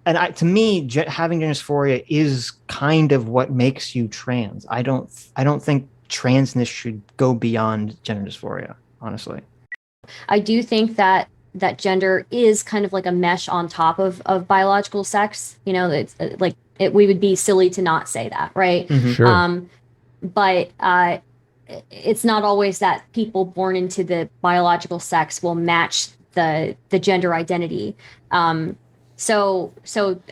and to me, having gender dysphoria is kind of what makes you trans. I don't think transness should go beyond gender dysphoria, honestly. I do think that gender is kind of like a mesh on top of biological sex. You know, it's like we would be silly to not say that, right? Mm-hmm. Sure. But it's not always that people born into the biological sex will match the gender identity. So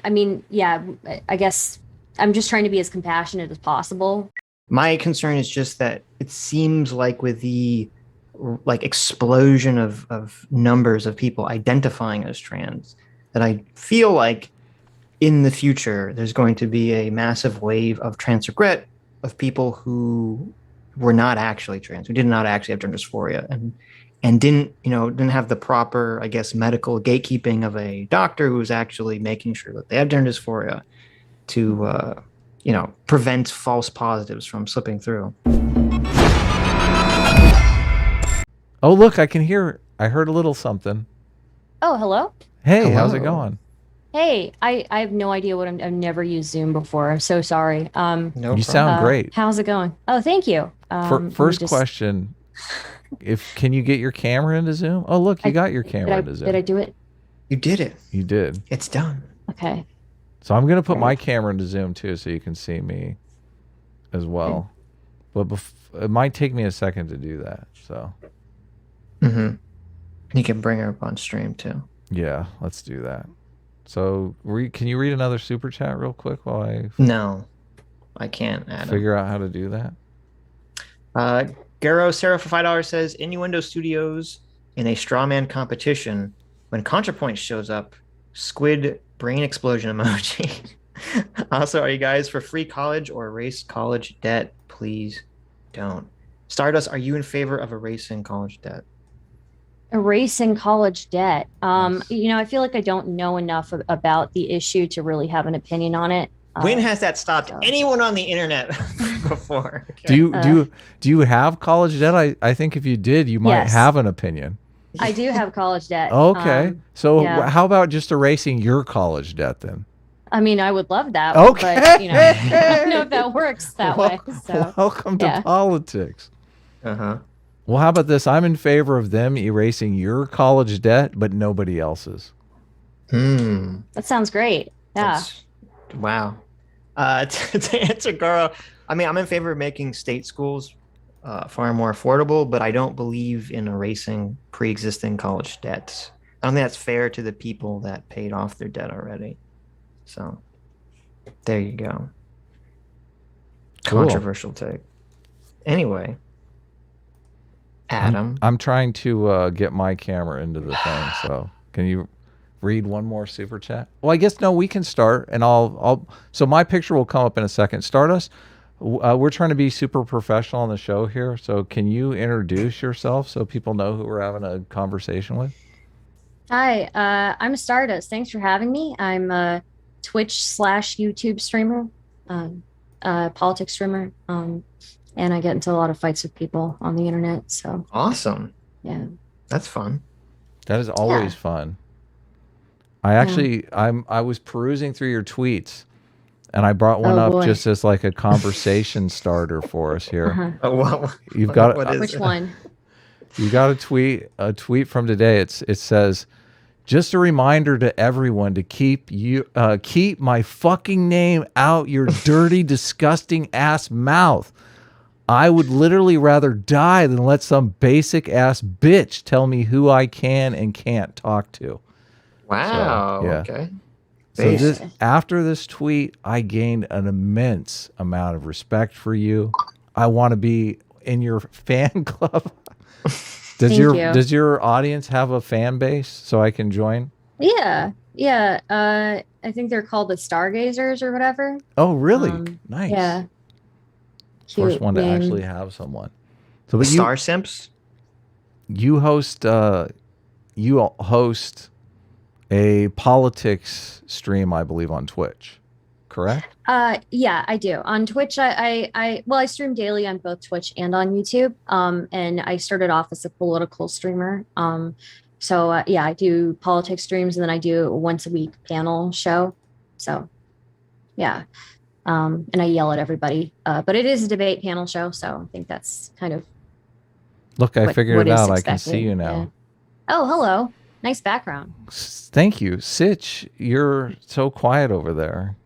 I mean, yeah, I guess I'm just trying to be as compassionate as possible. My concern is just that it seems like with the like explosion of numbers of people identifying as trans, that I feel like in the future there's going to be a massive wave of trans regret of people who were not actually trans, who did not actually have gender dysphoria, and didn't have the proper, I guess, medical gatekeeping of a doctor who was actually making sure that they have gender dysphoria to prevent false positives from slipping through. Oh, look, I heard a little something. Oh, hello. Hey, Hello. how's it going? Hey, I have no idea what I've never used Zoom before. I'm so sorry. No You problem. sound great. How's it going? Oh, thank you. First question, can you get your camera into Zoom? Oh, look, you got your camera into Zoom. Did I do it? You did it. You did. It's done. Okay. So I'm going to put my camera into Zoom too so you can see me as well. But it might take me a second to do that. So. Mm-hmm. You can bring her up on stream too. Yeah, let's do that. So can you read another super chat real quick while I No, I can't, Adam. figure out how to do that? Garo Sarah for $5 says Innuendo Studios in a strawman competition. When ContraPoint shows up, squid brain explosion emoji. Also, are you guys for free college or erase college debt? Please don't. Stardust, are you in favor of erasing college debt? Erasing college debt. Yes. I feel like I don't know enough about the issue to really have an opinion on it. When has that stopped anyone on the internet before? Okay. Do you have college debt? I think if you did, you might have an opinion. I do have college debt. Okay. So how about just erasing your college debt then? I mean, I would love that. Okay. But, I don't know if that works that way. So, welcome to politics. Uh-huh. Well, how about this? I'm in favor of them erasing your college debt, but nobody else's. That sounds great. Yeah. Wow. To answer Garo, I mean, I'm in favor of making state schools far more affordable, but I don't believe in erasing pre-existing college debts. I don't think that's fair to the people that paid off their debt already. So there you go. Cool. Controversial take. Anyway, Adam. I'm trying to get my camera into the thing. So can you read one more super chat? Well, I guess no, we can start, and so my picture will come up in a second. Stardust, we're trying to be super professional on the show here. So can you introduce yourself so people know who we're having a conversation with? Hi, I'm Stardust. Thanks for having me. I'm a Twitch/YouTube streamer, politics streamer, and I get into a lot of fights with people on the internet. So awesome. Yeah, that's fun. That is always fun. I actually, I was perusing through your tweets, and I brought one up just as like a conversation starter for us here. Oh, well, you've got which one? You got a tweet from today. It says, "Just a reminder to everyone to keep my fucking name out your dirty, disgusting ass mouth. I would literally rather die than let some basic ass bitch tell me who I can and can't talk to." Wow. So, yeah. Okay. So after this tweet, I gained an immense amount of respect for you. I want to be in your fan club. Does your audience have a fan base so I can join? Yeah. I think they're called the Stargazers or whatever. Oh, really? Nice. Yeah. First one to actually have someone. So, but Star Simps. You host a politics stream, I believe, on Twitch, correct? Yeah, I do. On Twitch, I stream daily on both Twitch and on YouTube. And I started off as a political streamer. So I do politics streams, and then I do a once a week panel show. So yeah. And I yell at everybody, but it is a debate panel show, so I think that's kind of Look, I figured what it is out. I can see expected. you now. Yeah. Oh, hello. Nice background. Thank you. Sitch, you're so quiet over there.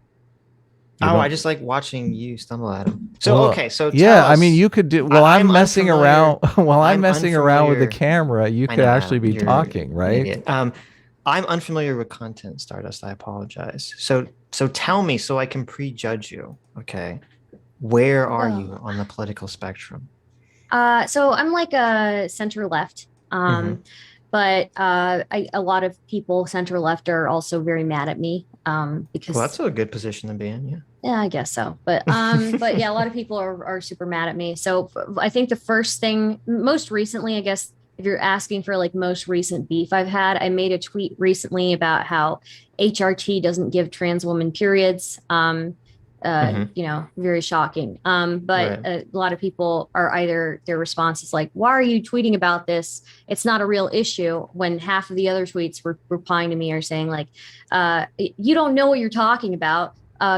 I just like watching you stumble at him. So Well, okay, so yeah, tell I mean, us. you could do while I'm messing around while I'm messing around with the unfamiliar. camera. You I could know, actually Adam, be you're talking, an right? idiot. I'm unfamiliar with content, Stardust. I apologize. So tell me so I can prejudge you. Okay, where are you Oh. on the political spectrum? So I'm like a center left. Mhm. But a lot of people center left are also very mad at me Well, because that's a good position to be in. yeah, I guess so. But yeah, a lot of people are super mad at me. So I think the first thing, most recently, I guess, if you're asking for like most recent beef I've had, I made a tweet recently about how HRT doesn't give trans women periods. Mhm. Very shocking. But Right. a lot of people are either their response is like, why are you tweeting about this? It's not a real issue. When half of the other tweets were replying to me are saying like, you don't know what you're talking about.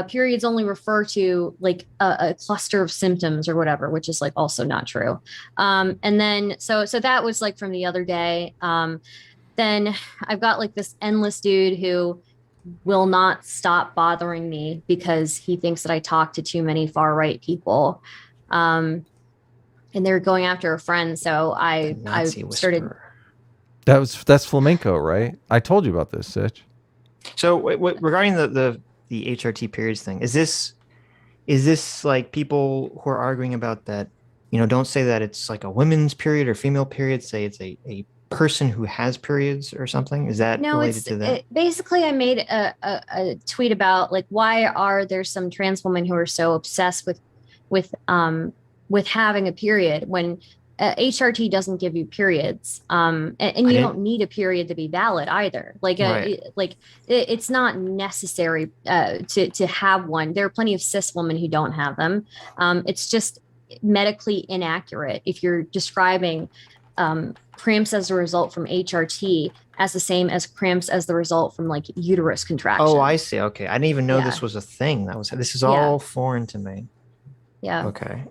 Periods only refer to like a cluster of symptoms or whatever, which is like also not true. And then so that was like from the other day. Then I've got like this endless dude who will not stop bothering me because he thinks that I talk to too many far right people. And they're going after a friend. So The I Nazi started. whisperer. That's flamenco, right? I told you about this, Sitch. So regarding the HRT periods thing, is this like people who are arguing about that, don't say that it's like a women's period or female period, say it's a person who has periods or something? Is that No, related to that? basically I made a tweet about like why are there some trans women who are so obsessed with with having a period when HRT doesn't give you periods, and I you didn't. don't need a period to be valid either. Right. It's not necessary to have one. There are plenty of cis women who don't have them. It's just medically inaccurate if you're describing cramps as a result from HRT as the same as cramps as the result from like uterus Oh, I contractions. see. Okay. I didn't even know Yeah. this was a thing. This is Yeah. all foreign to me. Yeah. Okay.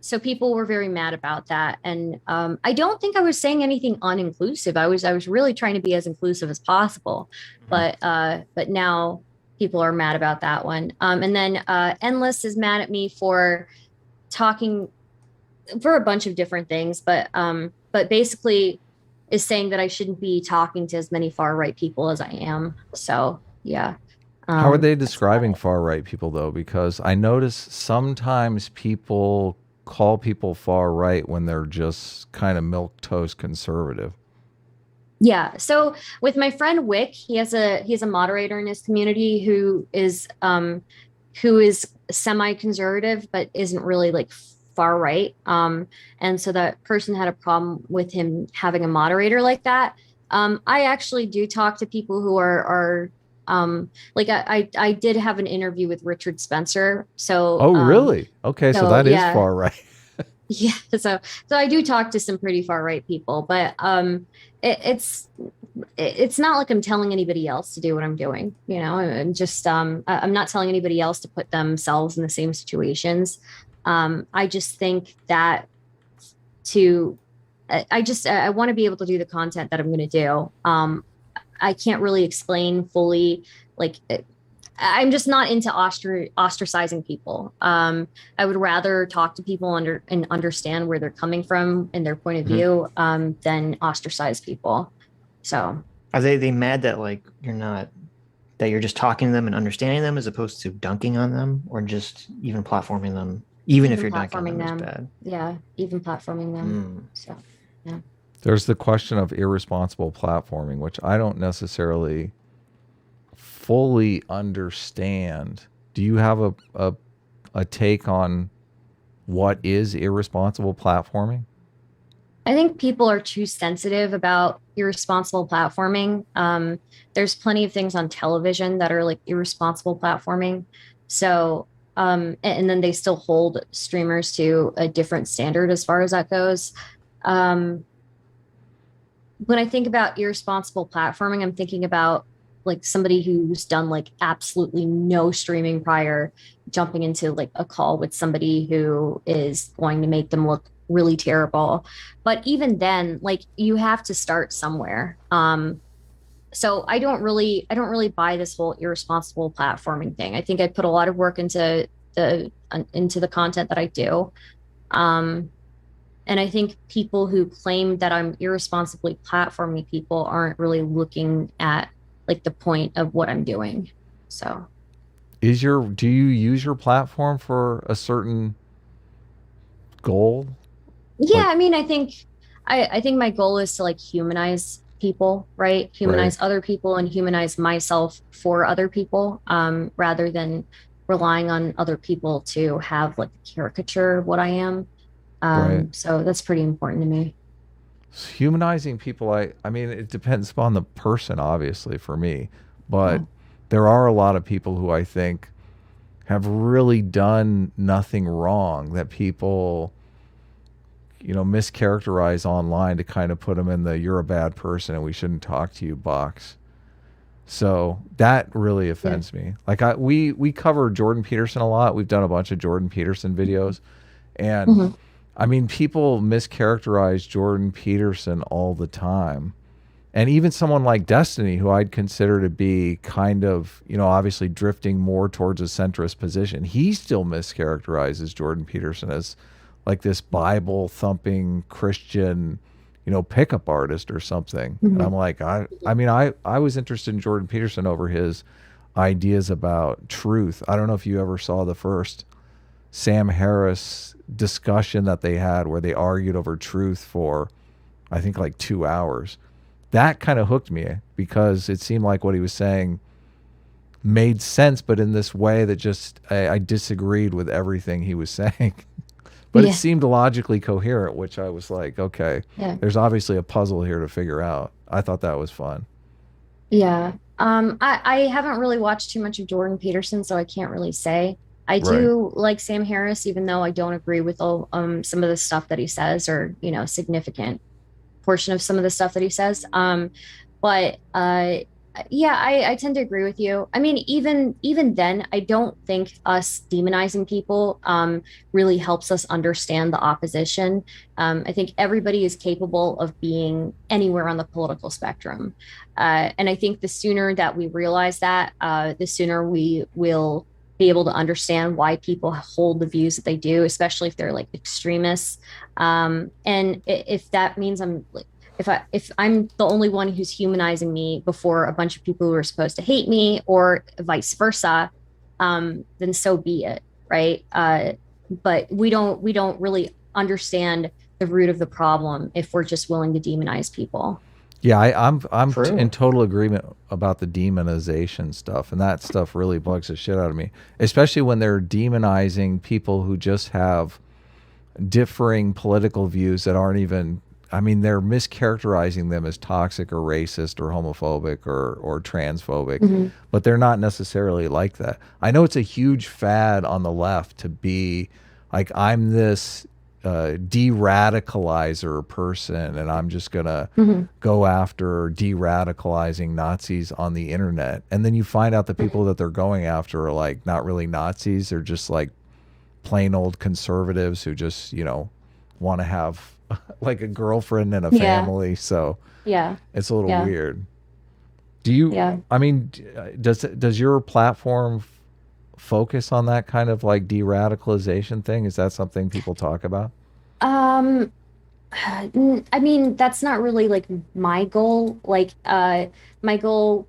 So people were very mad about that. And I don't think I was saying anything uninclusive. I was really trying to be as inclusive as possible. But now people are mad about that one. And then Endless is mad at me for talking for a bunch of different things, but basically is saying that I shouldn't be talking to as many far right people as I am. So yeah. How are they That's about describing it. far right people though? Because I notice sometimes people call people far right when they're just kind of milk toast conservative. Yeah. So with my friend Wick, he's a moderator in his community who is semi-conservative but isn't really like far right. And so that person had a problem with him having a moderator like that. I actually do talk to people who are like I did have an interview with Richard Spencer. Oh, really? Okay, so that is Yeah. far right. Yeah, so I do talk to some pretty far right people, but it's not like I'm telling anybody else to do what I'm doing. I'm just I'm not telling anybody else to put themselves in the same situations. I just think that to I want to be able to do the content that I'm going to do. I can't really explain fully like I'm just not into ostracizing people. I would rather talk to people and understand where they're coming from and their point of Mhm. view than ostracize people. So Are they mad that like you're just talking to them and understanding them as opposed to dunking on them or just even platforming them, even if even you're dunking on platforming them is them, bad? yeah, even platforming them. Mm. So yeah. There's the question of irresponsible platforming, which I don't necessarily fully understand. Do you have a take on what is irresponsible platforming? I think people are too sensitive about irresponsible platforming. There's plenty of things on television that are like irresponsible platforming. So, and then they still hold streamers to a different standard as far as that goes. Um, when I think about irresponsible platforming, I'm thinking about like somebody who's done like absolutely no streaming prior, jumping into like a call with somebody who is going to make them look really terrible. But even then, like you have to start somewhere. So I don't really buy this whole irresponsible platforming thing. I think I put a lot of work into the content that I do. Um, and I think people who claim that I'm irresponsibly platforming people aren't really looking at like the point of what I'm doing. So Do you use your platform for a certain goal? yeah, Like, I mean, I think my goal is to like humanize people, right? right, Humanize other people and humanize myself for other people, rather than relying on other people to have like a caricature of what I am. right. So that's pretty important to me. Humanizing people, I mean, it depends upon the person, obviously, for me, but Yeah. there are a lot of people who I think have really done nothing wrong that people, mischaracterize online to kind of put them in the "you're a bad person and we shouldn't talk to you" box. So that really Yeah. offends me. Like we cover Jordan Peterson a lot. We've done a bunch of Jordan Peterson videos, and Mhm. I mean, people mischaracterize Jordan Peterson all the time. And even someone like Destiny, who I'd consider to be kind of, obviously drifting more towards a centrist position, he still mischaracterizes Jordan Peterson as like this Bible thumping Christian, pickup artist or something. And I'm Mhm. like, I mean, I was interested in Jordan Peterson over his ideas about truth. I don't know if you ever saw the first Sam Harris discussion that they had where they argued over truth for, I think, like 2 hours. That kind of hooked me because it seemed like what he was saying made sense, but in this way that just I disagreed with everything he was saying. But it Yeah. seemed logically coherent, which I was like, okay, Yeah. there's obviously a puzzle here to figure out. I thought that was fun. Yeah. I haven't really watched too much of Jordan Peterson, so I can't really say. I Right. do like Sam Harris, even though I don't agree with all some of the stuff that he says, or significant portion of some of the stuff that he says. But yeah, I tend to agree with you. I mean, even then, I don't think us demonizing people really helps us understand the opposition. I think everybody is capable of being anywhere on the political spectrum, and I think the sooner that we realize that, the sooner we will be able to understand why people hold the views that they do, especially if they're like extremists. And if that means I'm like, if I'm the only one who's humanizing me before a bunch of people who are supposed to hate me, or vice versa, then so be it, right? But we don't really understand the root of the problem if we're just willing to demonize people. Yeah, in True. total agreement about the demonization stuff, and that stuff really bugs the shit out of me, especially when they're demonizing people who just have differing political views that aren't even. I mean, they're mischaracterizing them as toxic or racist or homophobic or transphobic, Mhm. but they're not necessarily like that. I know it's a huge fad on the left to be like, I'm this de-radicalizer person, and I'm just gonna Mhm. go after de-radicalizing Nazis on the internet. And then you find out the people that they're going after are like not really Nazis. They're just like plain old conservatives who just, want to have like a girlfriend and a Yeah. family. So Yeah. it's a little Yeah. weird. Do you, Yeah. I mean, does your platform focus on that kind of like de-radicalization thing? Is that something people talk about? Um, I mean, that's not really like my goal. Like, my goal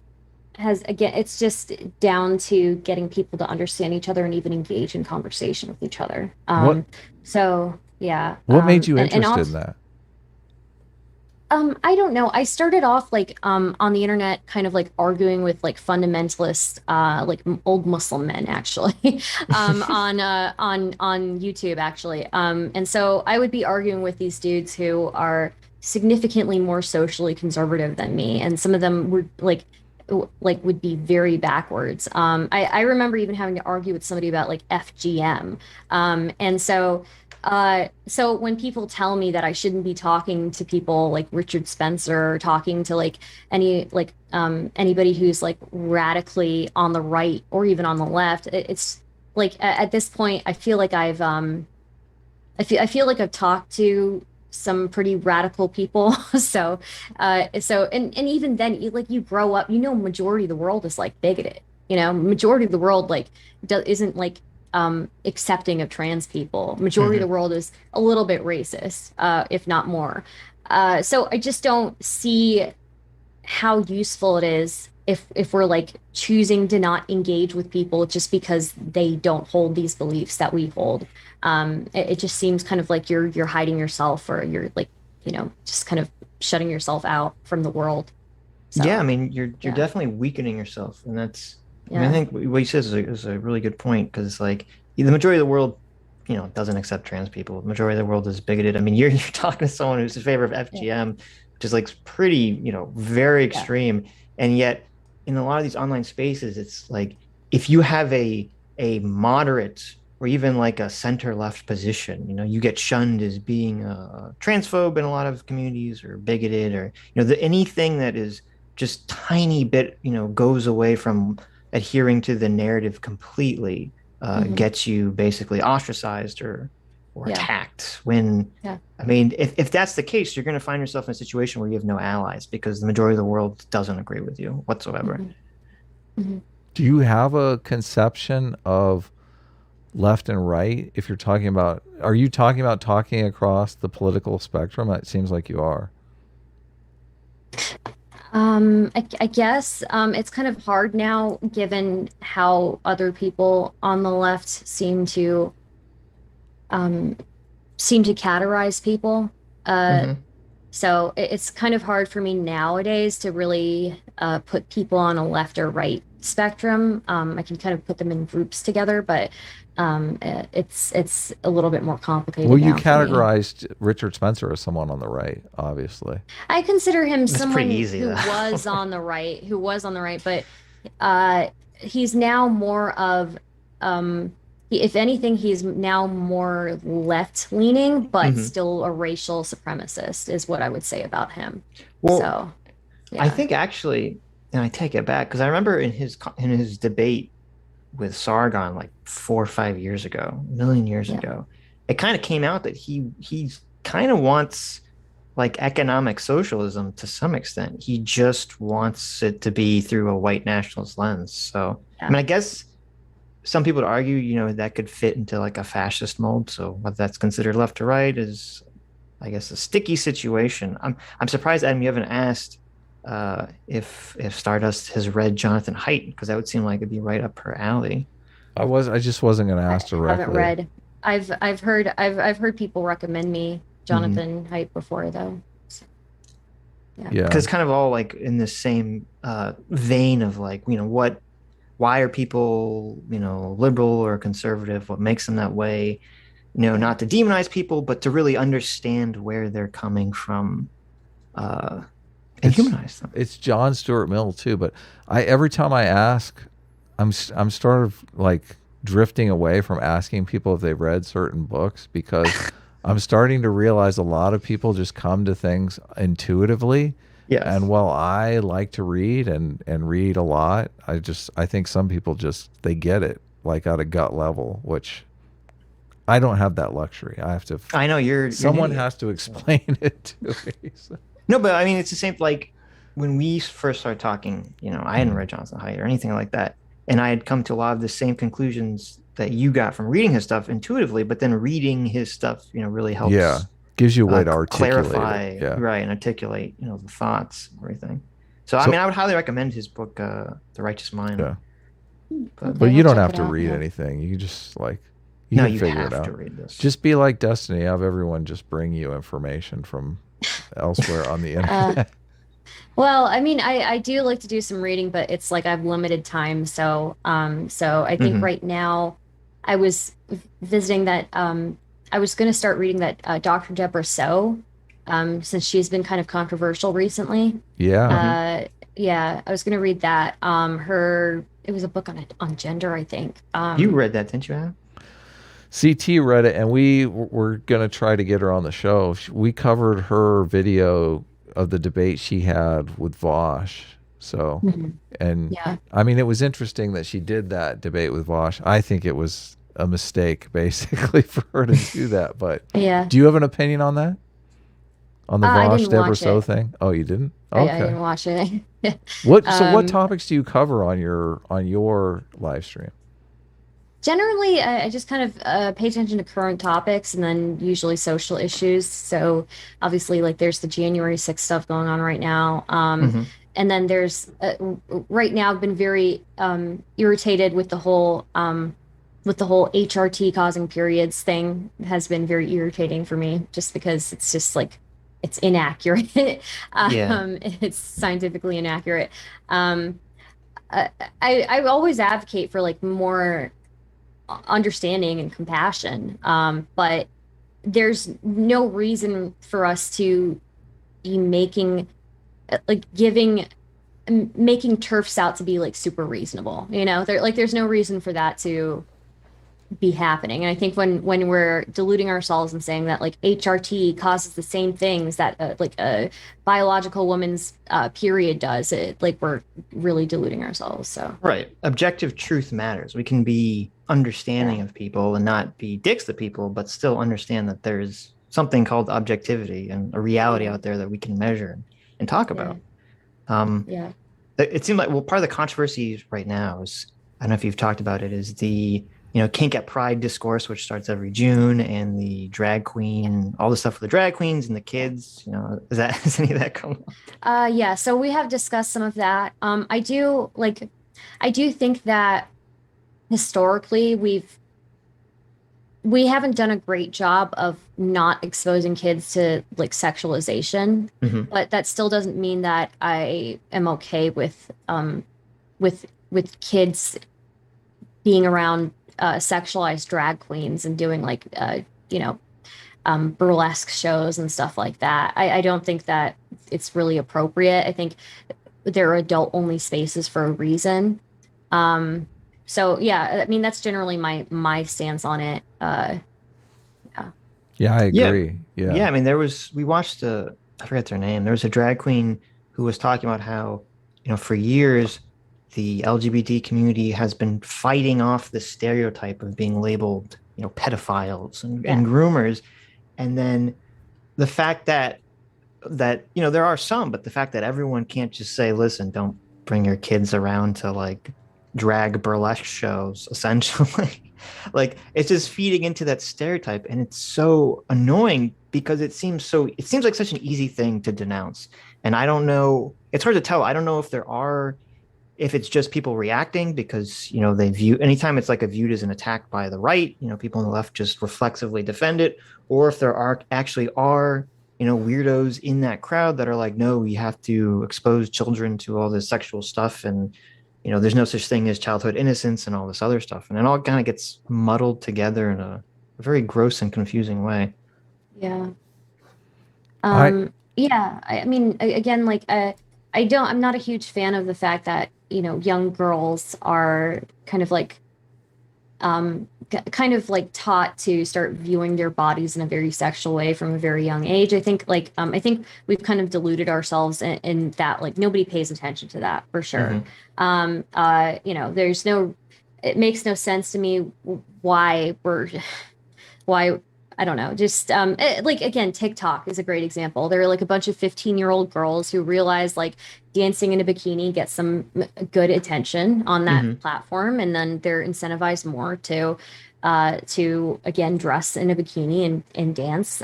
has, again, it's just down to getting people to understand each other and even engage in conversation with each other. What So yeah. what made you And interested in also, that? I don't know. I started off like on the internet kind of like arguing with like fundamentalist like old Muslim men actually on YouTube actually. And so I would be arguing with these dudes who are significantly more socially conservative than me, and some of them were like would be very backwards. I remember even having to argue with somebody about like FGM. And so So when people tell me that I shouldn't be talking to people like Richard Spencer, or talking to like anybody who's like radically on the right or even on the left, it's like at this point I feel like I feel like I've talked to some pretty radical people. And even then, you grow up, majority of the world is like bigoted. Majority of the world like isn't like accepting of trans people. Majority of Hmm. the world is a little bit racist, if not more. So I just don't see how useful it is if we're like choosing to not engage with people just because they don't hold these beliefs that we hold. It just seems kind of like you're hiding yourself, or you're like, just kind of shutting yourself out from the world. Yeah, I So mean, you're yeah, definitely weakening yourself, and that's. I mean, I yeah, think what you said is a really good point because like the majority of the world, doesn't accept trans people. The majority of the world is bigoted. I mean, you're you're talking to someone who's in favor of yeah, FGM, which is like pretty, very yeah, extreme, and yet in a lot of these online spaces, it's like if you have a moderate or even like a center left position, you get shunned as being a transphobe in a lot of communities or bigoted or anything that is just tiny bit, goes away from adhering to the narrative completely, hmm, gets you basically ostracized or yeah, attacked. When yeah, I mean, if that's the case, you're going to find yourself in a situation where you have no allies because the majority of the world doesn't agree with you whatsoever. hmm, hmm. Do you have a conception of left and right? If you're talking about, are you talking about talking across the political spectrum? It seems like you are. I guess it's kind of hard now, given how other people on the left um, seem to categorize people. Uh, Hmm. so it's kind of hard for me nowadays to really put people on a left or right spectrum. I can kind of put them in groups together, but it's a little bit more Well, complicated you now for me. categorized Richard Spencer as someone on the right, obviously. I consider him That's pretty someone easy who though. was on the right, but uh, he's now more of, if anything, he's now more left leaning, but Hmm. still a racial supremacist, is what I would say about him. Well, So, I yeah, think actually, and I take it back because I remember in his debate with Sargon like 4 or 5 years ago, a million years yeah, ago, it kind of came out that he kind of wants like economic socialism to some extent. He just wants it to be through a white nationalist lens. So, I yeah. mean, I guess some people would argue, that could fit into like a fascist mold. So, whether that's considered left or right is, I guess, a sticky situation. I'm surprised, Adam, you haven't asked if Stardust has read Jonathan Haidt because that would seem like it'd be right up her alley. I just wasn't going to I ask haven't directly. read. I've heard people recommend me Mm-hmm. Jonathan Haidt before, though. So, yeah. Yeah. Because it's kind of all like in the same vein of like, why are people, liberal or conservative? What makes them that way? Yeah. Not to demonize people, but to really understand where they're coming from, uh, and It's humanize them. it's John Stuart Mill too, but I every time I ask, I'm sort of like drifting away from asking people if they've read certain books because I'm starting to realize a lot of people just come to things intuitively. And Yes. while I like to read and read a lot, I think some people just they get it like at a gut level, which I don't have that luxury. I have to I know you're an someone idiot. has to So. explain it to me. So, No, but I mean it's the same like when we first started talking, I hadn't read Jonathan Haidt or anything like that. And I had come to a lot of the same conclusions that you got from reading his stuff intuitively, but then reading his stuff, really yeah, helps gives you a way to articulate it. clarify, Yeah. right, and articulate, the thoughts and everything. So I mean So I would highly recommend his book, The Righteous Mind. yeah, but But Okay, you I'll don't check have it to out. read Yeah. anything. You just like you no, can you figure it have to out. read this. Just be like Destiny. Have everyone just bring you information from elsewhere on the Uh, internet. well, I mean, I do like to do some reading, but it's like I've limited time. So I think Hmm. right now I was visiting that, I was going to start reading that Dr. Deborah So, since she's been kind of controversial recently. Yeah. Hmm. Uh, yeah, I was going to read that. It was a book on gender, I think. You read that, didn't you, Adam? CT read it, and we were gonna try to get her on the show. We covered her video of the debate she had with Vaush. So, Mhm. and Yeah. I mean, it was interesting that she did that debate with Vaush. I think it was a mistake, basically, for her to do that. But Yeah. do you have an opinion on that? On the I Vaush didn't Deborah watch So it. thing? Oh, you didn't? I Okay. didn't watch it. What? So, what um, topics do you cover on your live stream? Generally, I just kind of pay attention to current topics and then usually social issues. So obviously, like there's the January 6th stuff going on right now. Hmm. And then there's right now I've been very irritated with the whole HRT causing periods thing has been very irritating for me just because it's just like it's inaccurate. Yeah. It's scientifically inaccurate. Um, I always advocate for like more understanding and compassion. But there's no reason for us to be making like giving making turfs out to be like super reasonable. You know, there's no reason for that to be happening. And I think when we're deluding ourselves and saying that like HRT causes the same things that like a biological woman's period does, it like we're really deluding ourselves. So Right. Objective truth matters. We can be yeah, understanding of people and not be dicks to people, but still understand that there's something called objectivity and a reality yeah, out there that we can measure and talk yeah, about. Um, yeah, it seemed like, well, part of the controversy right now is, I don't know if you've talked about it, is the, Kink at Pride discourse, which starts every June, and the drag yeah, queen, all the stuff for the drag queens and the yeah. kids, is that, is any of that going on? Yeah, so we have discussed some of that. I do think that historically we haven't done a great job of not exposing kids to like sexualization, Hmm. but that still doesn't mean that I am okay with kids being around sexualized drag queens and doing like you know burlesque shows and stuff like that. I don't think that it's really appropriate. I think there are adult only spaces for a reason. Um, so yeah, I mean that's generally my stance on it. Yeah, Yeah, I Yeah. agree. Yeah. Yeah. I mean, we watched I forget their name. There was a drag queen who was talking about how, for years, the LGBT community has been fighting off the stereotype of being labeled, pedophiles yeah, and groomers. And then the fact that there are some, but the fact that everyone can't just say, listen, don't bring your kids around to like drag burlesque shows, essentially. Like it's just feeding into that stereotype, and it's so annoying because it seems like such an easy thing to denounce. And I don't know, it's hard to tell. I don't know if it's just people reacting because they view anytime it's like a viewed as an attack by the right, people on the left just reflexively defend it, or if there are actually are weirdos in that crowd that are like, no, we have to expose children to all this sexual stuff, and there's no such thing as childhood innocence and all this other stuff, and it all kind of gets muddled together in a very gross and confusing way. yeah. I Yeah, I mean, again, like, I'm not a huge fan of the fact that, young girls are kind of like taught to start viewing their bodies in a very sexual way from a very young age. I think we've kind of deluded ourselves in that, like, nobody pays attention to that for sure. Hmm. It makes no sense to me why why I don't know. Just like again, TikTok is a great example. There are like a bunch of 15-year-old girls who realize like dancing in a bikini gets some good attention on that Hmm. platform, and then they're incentivized more to again dress in a bikini and dance.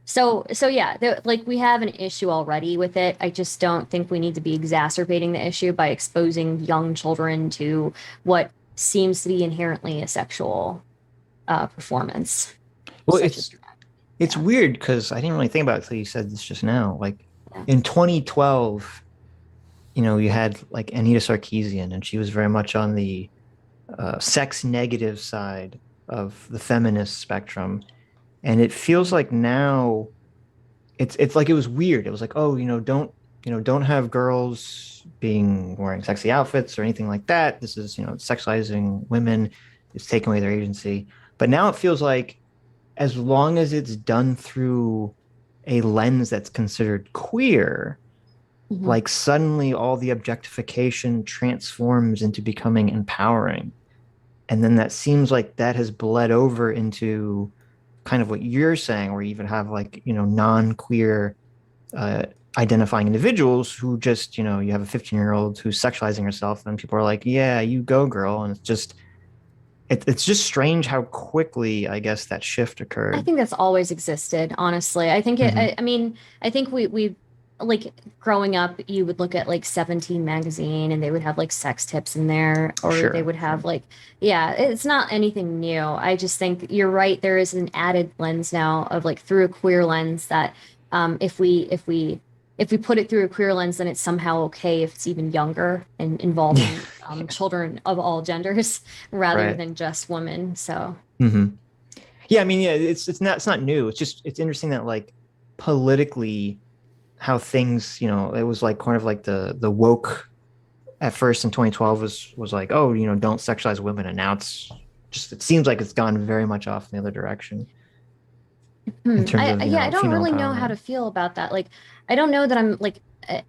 So yeah, like we have an issue already with it. I just don't think we need to be exacerbating the issue by exposing young children to what seems to be inherently a sexual performance Well, such as it's drag. it's Yeah. weird because I didn't really think about it until you said this just now. Like Yeah. in 2012, you had like Anita Sarkeesian, and she was very much on the sex negative side of the feminist spectrum. And it feels like now it's like it was weird. It was like, oh, don't have girls being wearing sexy outfits or anything like that. This is, sexualizing women. It's taking away their agency. But now it feels like as long as it's done through a lens that's considered queer, Mhm. like suddenly all the objectification transforms into becoming empowering. And then that seems like that has bled over into kind of what you're saying, where you even have like, non-queer uh, identifying individuals who just, you have a 15-year-old who's sexualizing herself, and people are like, yeah, you go, girl. And it's just strange how quickly, I guess, that shift I occurred. think that's always existed, honestly. I think it, Mm-hmm. I mean, I think we like growing up, you would look at like 17 magazine and they would have like sex tips in there, or they Sure, would have sure. like, yeah, it's not anything new. I just think you're right. There is an added lens now of like through a queer lens that if we put it through a queer lens, then it's somehow okay if it's even younger and Yeah, involving yeah. children of all genders rather Right. than just women. So. Mm-hmm. Yeah, I mean, yeah, it's not new. It's interesting that like politically how things, it was like kind of like the woke at first in 2012 was like, oh, don't sexualize women, and now it seems like it's gone very much off in the other direction in terms of, Yeah, I don't female really know how empowerment. to feel about that. Like, I don't know that I'm like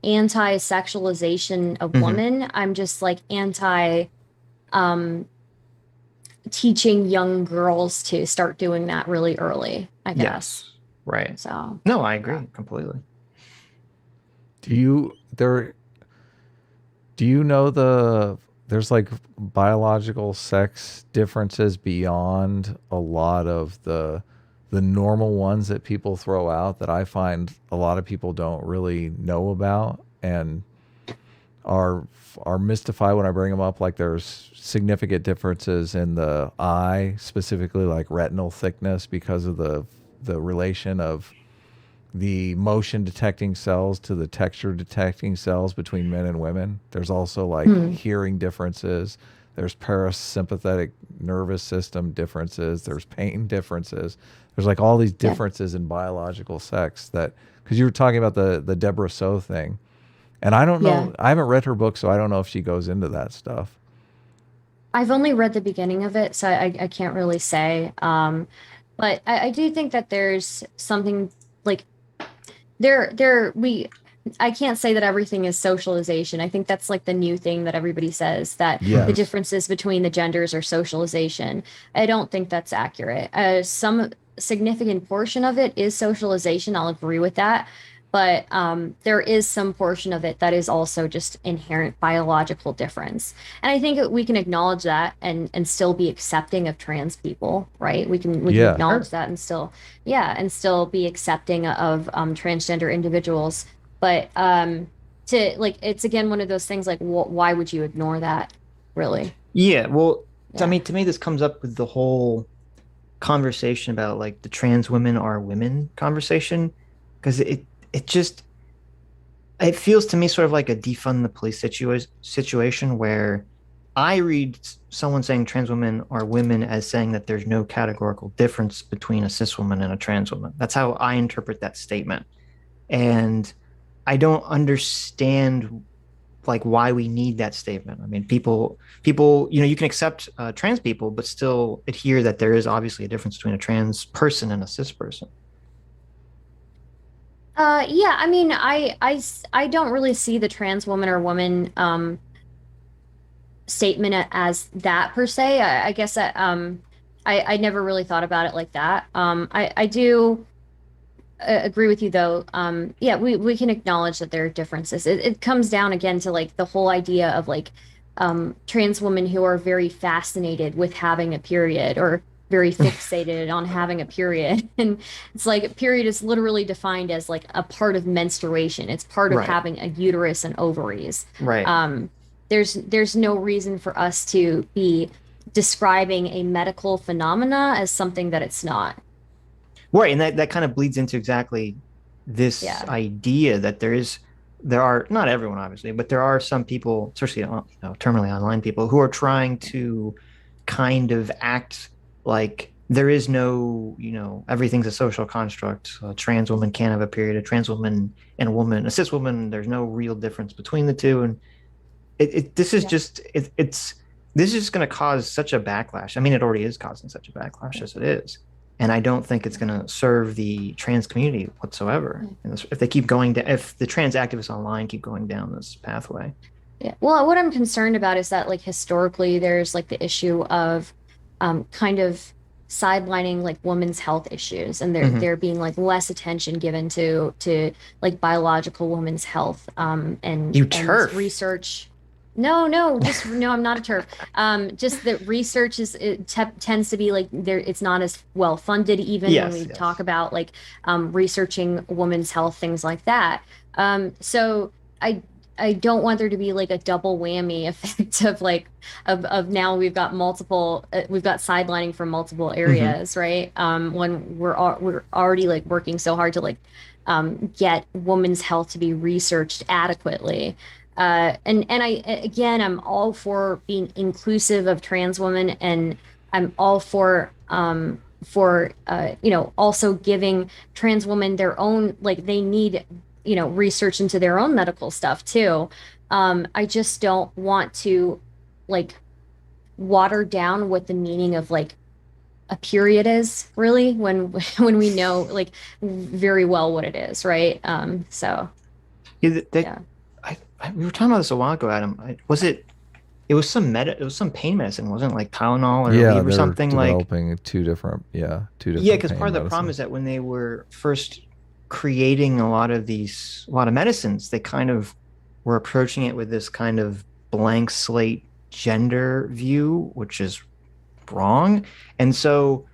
anti-sexualization of Hmm. women. I'm just like anti um teaching young girls to start doing that really early, I guess. Yes, right. So, No, I yeah. agree completely. Do you there do you know there's like biological sex differences beyond a lot of the normal ones that people throw out that I find a lot of people don't really know about and are are mystified when I bring them up. Like there's significant differences in the eye, specifically like retinal thickness, because of the relation of the motion detecting cells to the texture detecting cells between men and women. There's also like Hmm. hearing differences. There's parasympathetic nervous system differences. There's pain differences. There's like all these Yeah. differences in biological sex that, because you were talking about the Deborah So thing. And I don't Yeah. know, I haven't read her book, so I don't know if she goes into that stuff. I've only read the beginning of it, so I can't really say. But I do think that there's something like I can't say that everything is socialization. I think that's like the new thing that everybody says that the Hmm. Yes. differences between the genders are socialization. I don't think that's accurate. Some significant portion of it is socialization. I'll agree with that. But there is some portion of it that is also just inherent biological difference. And I think we can acknowledge that and still be accepting of trans people, right? We can Yeah. acknowledge Sure. that and still, yeah, and still be accepting of transgender individuals. But to like, it's again one of those things like, why would you ignore that, really? Yeah, well, I Yeah. mean, to me, this comes up with the whole conversation about like the trans women are women conversation, because it feels to me sort of like a defund the police situation where I read someone saying trans women are women as saying that there's no categorical difference between a cis woman and a trans woman. That's how I interpret that statement. And I don't understand like why we need that statement. I mean, people, you can accept trans people, but still adhere that there is obviously a difference between a trans person and a cis person. Yeah, I mean, I don't really see the trans woman or woman statement as that per se. I guess that I never really thought about it like that. I do agree with you though. Yeah, we can acknowledge that there are differences. It comes down again to like the whole idea of like trans women who are very fascinated with having a period or very fixated on having a period. And it's like a period is literally defined as like a part of menstruation. It's part of Right, having a uterus and ovaries. right. Um, there's no reason for us to be describing a medical phenomena as something that it's not. Right, and that kind of bleeds into exactly this Yeah. idea that there are not everyone obviously, but there are some people, especially terminally online people, who are trying to kind of act like there is no, everything's a social construct. A trans woman can't have a period. A trans woman and a woman, a cis woman, there's no real difference between the two. And this is Yeah. just it's this is going to cause such a backlash. I mean, it already is causing such a backlash as it is. And I don't think it's going to serve the trans community whatsoever. If they keep going down, if the trans activists online keep going down this pathway. Yeah. Well, what I'm concerned about is that like historically there's like the issue of kind of sidelining like women's health issues, and there being like less attention given to like biological women's health You and turf. research. No, no, just no, I'm not a turf. Just that research is tends to be like there it's not as well funded even when Yes, we yes. talk about like researching women's health, things like that. So I I don't want there to be like a double whammy effect of like of now we've got sidelining from multiple Hmm. areas, right? When we're already like working so hard to like get women's health to be researched adequately. And I again I'm all for being inclusive of trans women, and I'm all for you know, also giving trans women their own, like they need, you know, research into their own medical stuff too. I just don't want to like water down what the meaning of like a period is really when when we know like very well what it is, right? So Yeah, yeah. we were talking about this a while ago, Adam. Was it? It was it was some pain medicine, wasn't it? Like Tylenol or Yeah, Aleve or they're something. Like, developing two yeah, different because part pain of the problem medicines. is that when they were first creating a lot of medicines, they kind of were approaching it with this kind of blank slate gender view, which is wrong. And so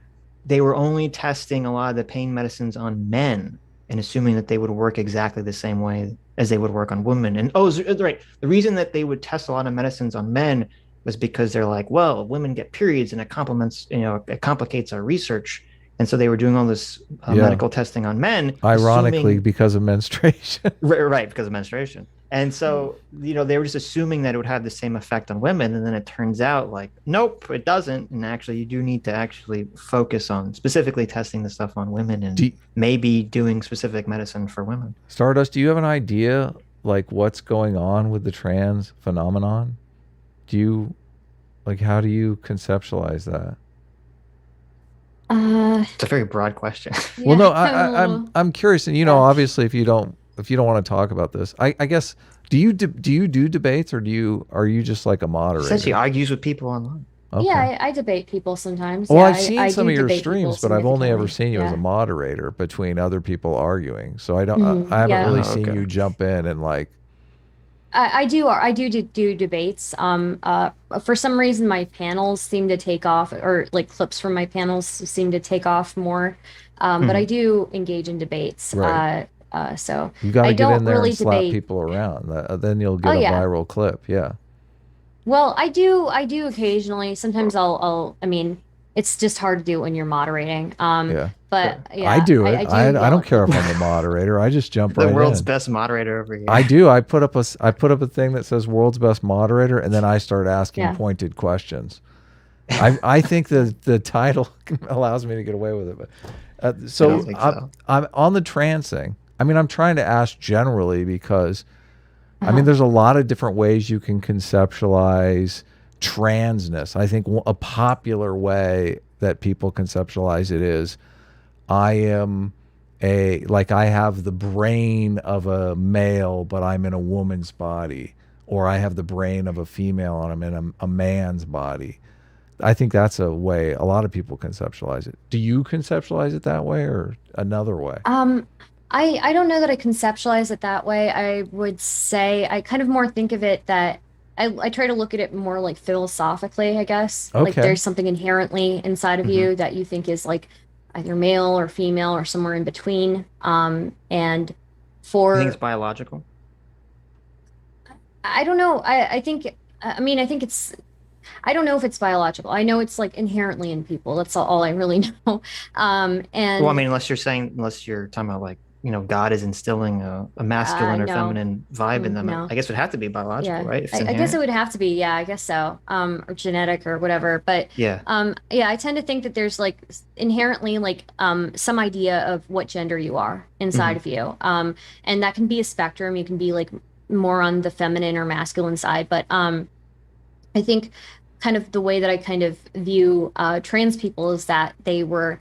they were only testing a lot of the pain medicines on men and assuming that they would work exactly the same way as they would work on women. And oh, right. The reason that they would test a lot of medicines on men was because they're like, well, women get periods and it complements, you know, it complicates our research. And so they were doing all this Yeah, medical testing on men, ironically, assuming because of menstruation. right, because of menstruation. And so, you know, they were just assuming that it would have the same effect on women. And then it turns out like, nope, it doesn't. And actually, you do need to actually focus on specifically testing the stuff on women and Do, maybe doing specific medicine for women. Stardust, do you have an idea like what's going on with the trans phenomenon? Do you like how do you conceptualize that? Uh, It's a very broad question. Well, yeah, no, I'm a little, I'm curious, and you know, yeah. obviously, if you don't want to talk about this, I guess do you do debates or are you just like a Essentially moderator? argues with people online. Yeah, Okay. I debate people sometimes. Well, Yeah, I've seen I some do of your debate people streams, but I've only ever significantly. seen you as a Yeah. moderator between other people arguing. So I haven't Yeah. really Oh, seen okay. you jump in and like, I do debates. For some reason my panels seem to take off, or like clips from my panels seem to take off more. But I Mhm. do engage in debates. right. So You got I to get in don't there and really slap debate. people around. Then you'll Oh get a yeah. viral clip. Yeah. Well, I do occasionally. Sometimes I mean, it's just hard to do when you're moderating. Yeah. But Sure. I yeah, do it. I do I yell don't at care if I'm people. the moderator. I just jump The right world's in. best moderator over here. I do. I put up a thing that says world's best moderator, and then I start asking Yeah. pointed questions. I think Yeah. the title allows me to get away with it. But I don't so think so. I'm on the trans thing. I mean, I'm trying to ask generally because I mean, Uh-huh. there's a lot of different ways you can conceptualize transness. I think a popular way that people conceptualize it is I am like I have the brain of a male, but I'm in a woman's body, or I have the brain of a female and I'm in a man's body. I think that's a way a lot of people conceptualize it. Do you conceptualize it that way or another way? Um, I don't know that I conceptualize it that way. I would say I kind of more think of it that I try to look at it more like philosophically, I guess. Like Okay. there's something inherently inside of Hmm. you that you think is like either male or female or somewhere in between. And You think it's for biological? I don't know. I think I mean I think it's I don't know if it's biological. I know it's like inherently in people. That's all I really know. Well, I And mean, unless you're talking about like, you know, God is instilling a masculine or no, feminine vibe in them, no. I guess it would have to be biological, Yeah, right? If it's I guess it inherent. would have to be. Yeah, I guess so. Or genetic or whatever. But Yeah. yeah, I tend to think that there's like inherently like some idea of what gender you are inside Hmm. of you. And that can be a spectrum. You can be like more on the feminine or masculine side. But I think kind of the way that I kind of view trans people is that they were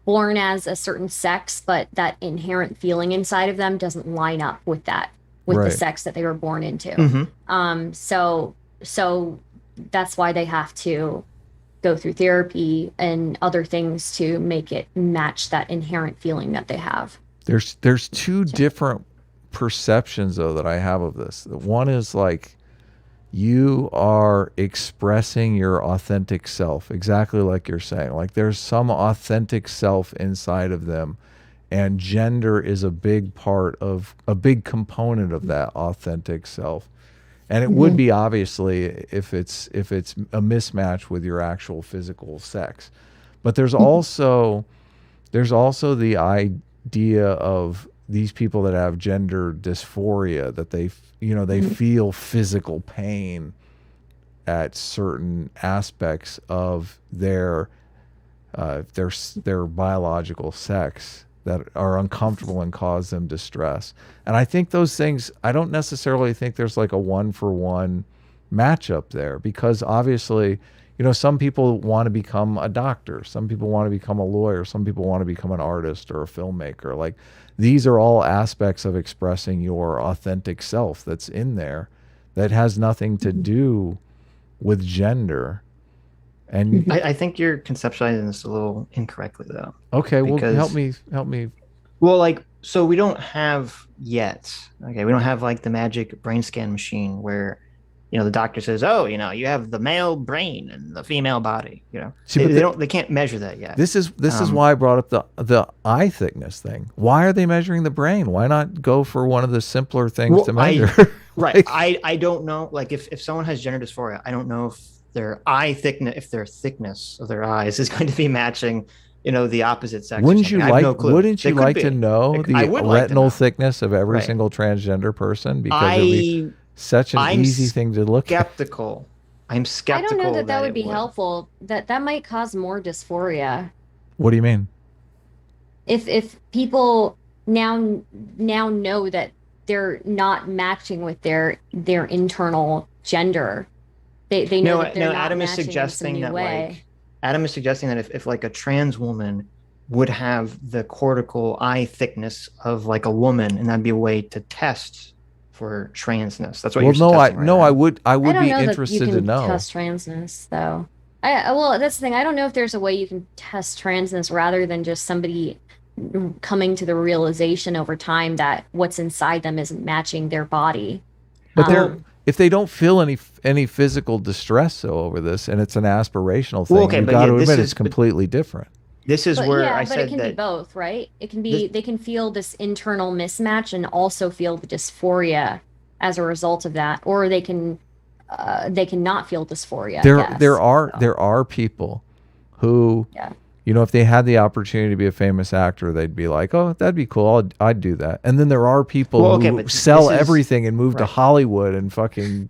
born as a certain sex, but that inherent feeling inside of them doesn't line up with the Right. sex that they were born into. Mm-hmm. So that's why they have to go through therapy and other things to make it match that inherent feeling that they have. There's two different perceptions though that I have of this. One is like you are expressing your authentic self, exactly like you're saying. Like there's some authentic self inside of them, and gender is a big component of that authentic self. And it would be obviously if it's a mismatch with your actual physical sex. But there's also the idea of these people that have gender dysphoria, that they feel physical pain at certain aspects of their biological sex that are uncomfortable and cause them distress. And I think those things, I don't necessarily think there's like a 1-for-1 matchup there, because obviously, some people want to become a doctor, some people want to become a lawyer, some people want to become an artist or a filmmaker. Like these are all aspects of expressing your authentic self that's in there that has nothing to do with gender. And I think you're conceptualizing this a little incorrectly, though. okay, well, help Because me. Well, like, so we don't have yet, okay, we don't have like the magic brain scan machine where, the doctor says, oh, you have the male brain and the female body, See, they, but they don't, they can't measure that yet. This is why I brought up the eye thickness thing. Why are they measuring the brain? Why not go for one of the simpler things to measure? Right. I don't know. Like if someone has gender dysphoria, I don't know if their eye thickness, if their thickness of their eyes is going to be matching, the opposite sex. Wouldn't you I have like? no clue. Wouldn't you like to know the I would like to retinal know. thickness of every Right. single transgender person? Because it'd be such an I'm easy thing to look at. skeptical. I'm I skeptical don't know that that would it be would. helpful. That might cause more dysphoria. What do you mean? If people now know that they're not matching with their internal gender, they know that they're not Adam is matching in some suggesting new that way. like Adam is suggesting that if like a trans woman would have the cortical eye thickness of like a woman, and that'd be a way to test for transness. That's what Well, you're suggesting, right? I Adam? would I don't be know that you interested to can know. test transness though. Well, that's the thing. I don't know if there's a way you can test transness rather than just somebody coming to the realization over time that what's inside them isn't matching their body. But Um, if they don't feel any physical distress so over this, and it's an aspirational thing, Well, okay, you've but got yeah, to this admit is it's completely different. this is but where I yeah, but it said can be that both, right? It can this, be they can feel this internal mismatch and also feel the dysphoria as a result of that, or they can not feel dysphoria, I guess. There are people who, Yeah. if they had the opportunity to be a famous actor, they'd be like, oh, that'd be cool, I'd do that. And then there are people Well, okay, who but sell this is- everything and move to right. Hollywood and fucking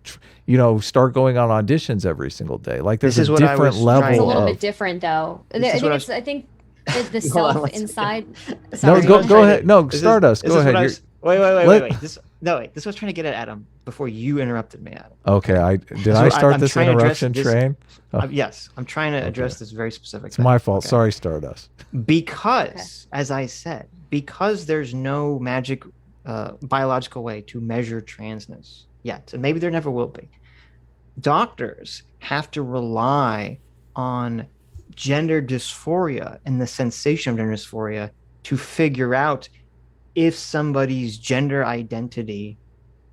start going on auditions every single day. Like there's This is a what I different was level trying It's a to- little of bit different though. I think the Hold on self one second. inside. This Sorry. is what I was go trying ahead. to- No, this is- Stardust, this go is what ahead. I was- Wait. Let- This was trying to get at Adam before you interrupted me, Adam. Okay, So I start I'm this trying to address interruption this- train? Oh, Yes, I'm trying to address Okay. this very specific it's thing. my fault. Okay. Sorry, Stardust. Because, as I said, because there's no magic biological way to measure transness yet, and maybe there never will be, doctors have to rely on gender dysphoria and the sensation of gender dysphoria to figure out if somebody's gender identity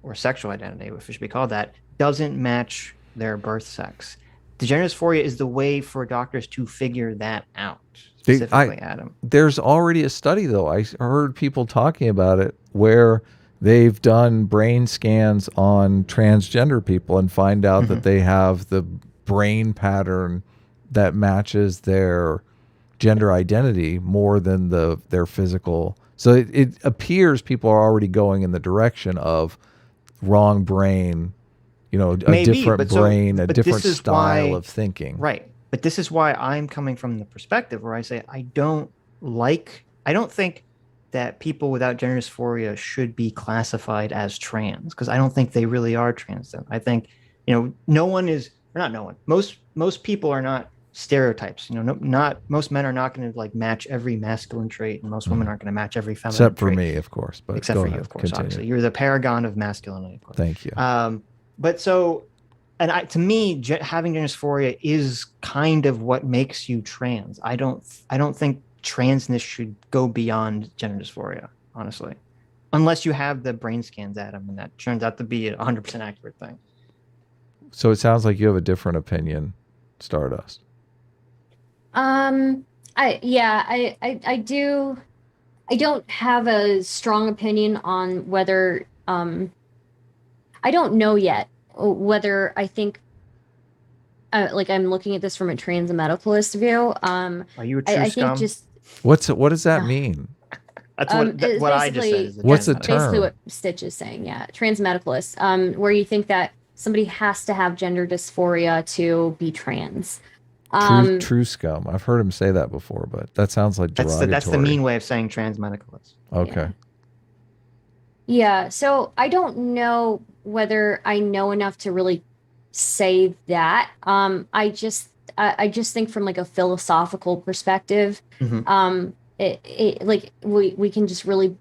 or sexual identity, if it should be called that, doesn't match their birth sex. The gender dysphoria is the way for doctors to figure that out. Specifically, Adam. There's already a study, though. I heard people talking about it where they've done brain scans on transgender people and find out that they have the brain pattern that matches their gender identity more than their physical. So it appears people are already going in the direction of wrong brain, a different brain, a different style of thinking. Right. But this is why I'm coming from the perspective where I say I don't think that people without gender dysphoria should be classified as trans, because I don't think they really are trans then. I think, no one is or not no one. Most people are not stereotypes. You know, not most men are not going to like match every masculine trait, and most women aren't going to match every feminine Except for trait. me, of course. But Except go for you, ahead. of course. Continue. Obviously, you're the paragon of masculinity. Of course. Thank you. But so, and to me, having gender dysphoria is kind of what makes you trans. I don't think transness should go beyond gender dysphoria, honestly, unless you have the brain scans, Adam, and that turns out to be a 100% accurate thing. So it sounds like you have a different opinion, Stardust. I do. I don't have a strong opinion on whether I don't know yet whether I think like I'm looking at this from a transmedicalist view. Are you a true I think scum? just What does that mean? That's it's what I just said. Is what's the transmedical. basically term? what Sitch is saying. Yeah, transmedicalist. Where you think that somebody has to have gender dysphoria to be trans. True scum. I've heard him say that before, but that sounds like derogatory. That's the mean way of saying transmedicalist. Okay. Yeah. So I don't know whether I know enough to really say that. I just think from like a philosophical perspective, Mhm. it like we can just really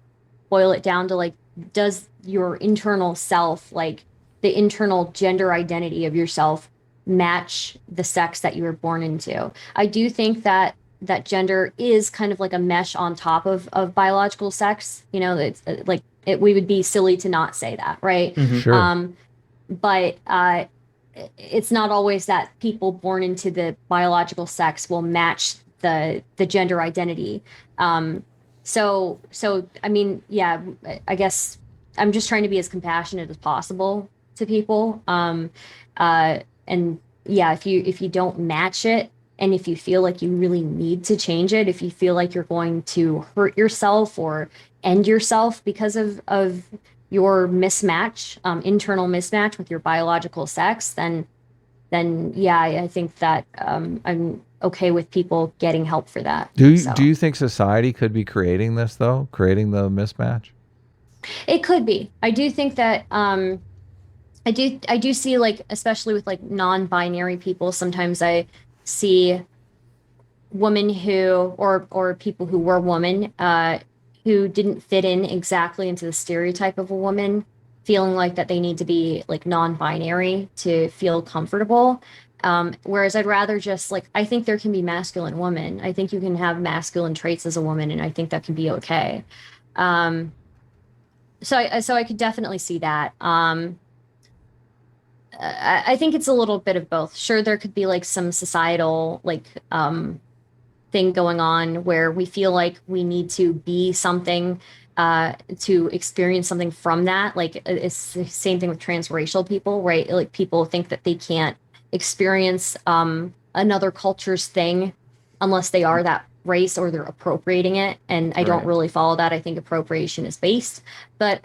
boil it down to like, does your internal self, like the internal gender identity of yourself, match the sex that you were born into? I do think that gender is kind of like a mesh on top of biological sex. You know, it's like we would be silly to not say that, right? Mhm. Sure. But it's not always that people born into the biological sex will match the gender identity. So I mean, yeah, I guess I'm just trying to be as compassionate as possible to people. And yeah, if you don't match it, and if you feel like you really need to change it, if you feel like you're going to hurt yourself or end yourself because of your mismatch, internal mismatch with your biological sex, then yeah, I think that I'm okay with people getting help for that. Do So you think society could be creating this though, creating the mismatch? it could be. I do think that I do see, like, especially with like non-binary people, sometimes I see women who or people who were women who didn't fit in exactly into the stereotype of a woman, feeling like that they need to be like non-binary to feel comfortable. Whereas I'd rather just like, I think there can be masculine women. I think you can have masculine traits as a woman, and I think that can be okay. Um, so I could definitely see that. I think it's a little bit of both. Sure, there could be like some societal like thing going on where we feel like we need to be something to experience something from that. Like it's the same thing with transracial people, right? Like people think that they can't experience another culture's thing unless they are that race or they're appropriating it. And I don't Right. really follow that. I think appropriation is based. But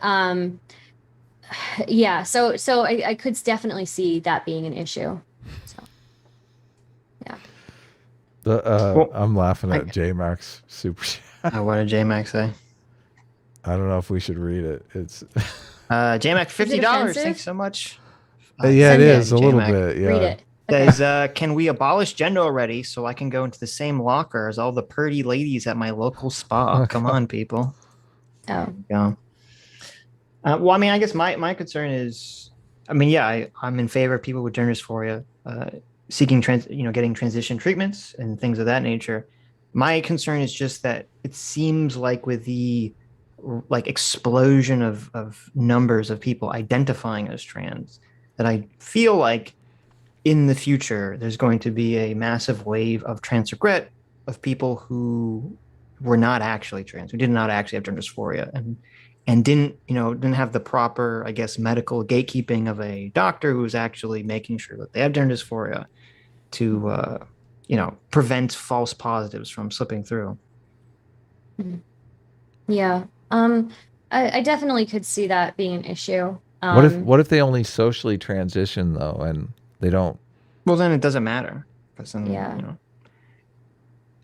yeah, so I could definitely see that being an issue. So yeah. Well, I'm laughing at J-Max super chat. what did J-Mac say? I don't know if we should read it. It's J-Mac, Is it $50. offensive? Thanks so much. yeah, it Send is it. a little J-Mac. bit. Yeah. Read it. Says, can we abolish gender already so I can go into the same locker as all the purdy ladies at my local spa? Come on, people. Oh. Yeah. Well, I mean, I guess my concern is, I mean, yeah, I'm in favor of people with gender dysphoria seeking getting transition treatments and things of that nature. My concern is just that it seems like with the like explosion of numbers of people identifying as trans, that I feel like in the future there's going to be a massive wave of trans regret of people who were not actually trans, who did not actually have gender dysphoria, and didn't have the proper, I guess, medical gatekeeping of a doctor who was actually making sure that they have gender dysphoria to prevent false positives from slipping through. Yeah. I definitely could see that being an issue. What if they only socially transition though, and they don't? Well, then it doesn't matter because then Yeah.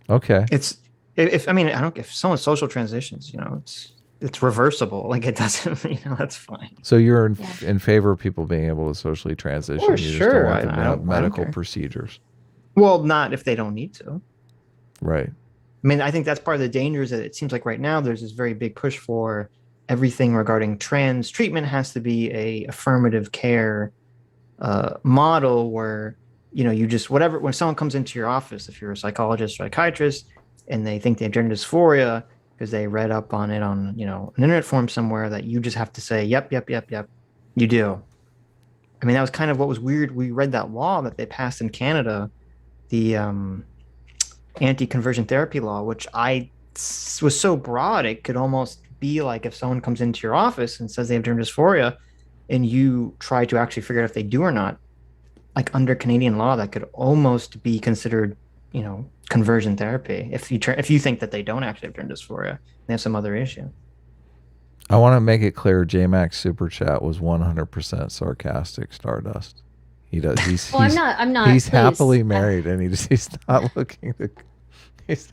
Okay. it's if I mean I don't if someone social transitions, it's it's reversible. Like it doesn't, that's fine. So you're Yeah. in favor of people being able to socially transition. For You just sure. don't want them to have I medical care. procedures. Well, not if they don't need to. Right. I mean, I think that's part of the danger is that it seems like right now there's this very big push for everything regarding trans treatment has to be a affirmative care model where, you just whatever, when someone comes into your office, if you're a psychologist or psychiatrist and they think they have gender dysphoria because they read up on it on, an internet forum somewhere, that you just have to say, yep, yep, yep, yep, you do. I mean, that was kind of what was weird. We read that law that they passed in Canada, the anti-conversion therapy law, which was so broad it could almost be like if someone comes into your office and says they have gender dysphoria, and you try to actually figure out if they do or not, like under Canadian law, that could almost be considered, conversion therapy if you think that they don't actually have gender dysphoria, they have some other issue. I want to make it clear, JMax super chat was 100% sarcastic. Stardust. He does. Well, I'm not. He's please. happily married, and he's not looking to.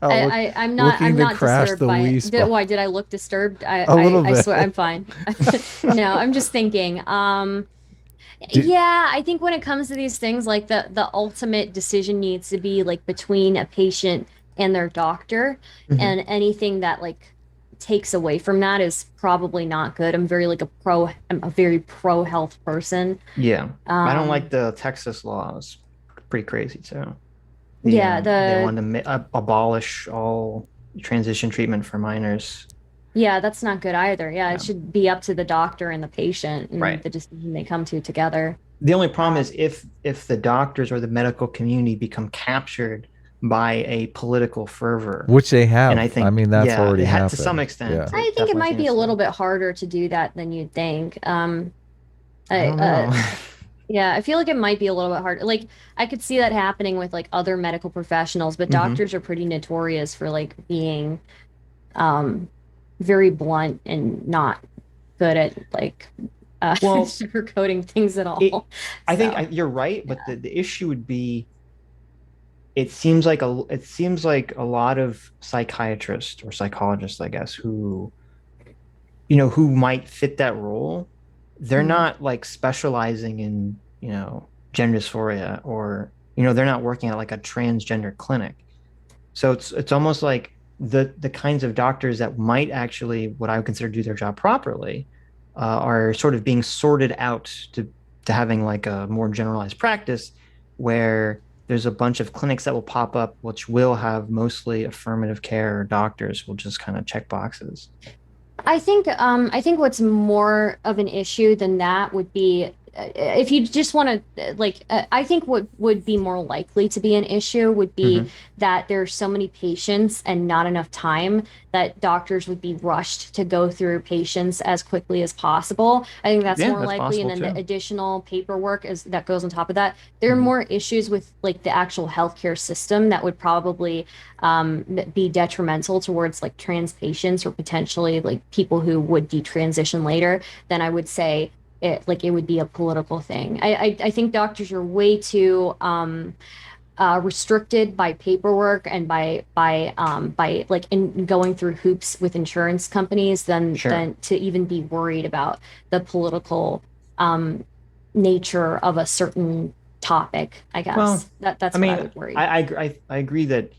I'm not crash disturbed the by Wii it. spot. Why did I look disturbed? A little I bit. swear I'm fine. No, I'm just thinking. Yeah, I think when it comes to these things, like the ultimate decision needs to be like between a patient and their doctor, Mhm. and anything that like takes away from that is probably not good. I'm a very pro health person. Yeah, I don't like Um, the Texas laws. Pretty crazy too. yeah, They wanted to abolish all transition treatment for minors. yeah, that's not good either. Yeah, Yeah. it should be up to the doctor and the patient and Right. the decision they come to together. The only problem is Um, if the doctors or the medical community become captured by a political fervor, Which they and have. I think, I mean, that's yeah, already it had happened. to some extent. Yeah. I think it definitely might seen be it a little so. bit harder to do that than you'd think. I I, don't know. yeah, I feel like it might be a little bit harder. Like I could see that happening with like other medical professionals, but Hmm. doctors are pretty notorious for like being um very blunt and not good at like Well, sugarcoating things at it, all. I think So, you're right, but yeah. the issue would be it seems like a lot of psychiatrists or psychologists, I guess, who might fit that role, they're Mhm. not like specializing in, gender dysphoria, or, they're not working at like a transgender clinic. So it's almost like the kinds of doctors that might actually, what I would consider, do their job properly, are sort of being sorted out to having like a more generalized practice where there's a bunch of clinics that will pop up, which will have mostly affirmative care doctors will just kind of check boxes. I think what's more of an issue than that would be if you just want to I think what would be more likely to be an issue would be Hmm. that there's so many patients and not enough time that doctors would be rushed to go through patients as quickly as possible. I think that's Yeah, more that's likely, and possible then the too. additional paperwork is that goes on top of that. There are Hmm. more issues with like the actual healthcare system that would probably be detrimental towards like trans patients or potentially like people who would detransition later, then I would say it would be a political thing. I think doctors are way too restricted by paperwork and by like in going through hoops with insurance companies Sure. than to even be worried about the political um, nature of a certain topic. I Well, guess I that's what I mean, would worry. I agree that,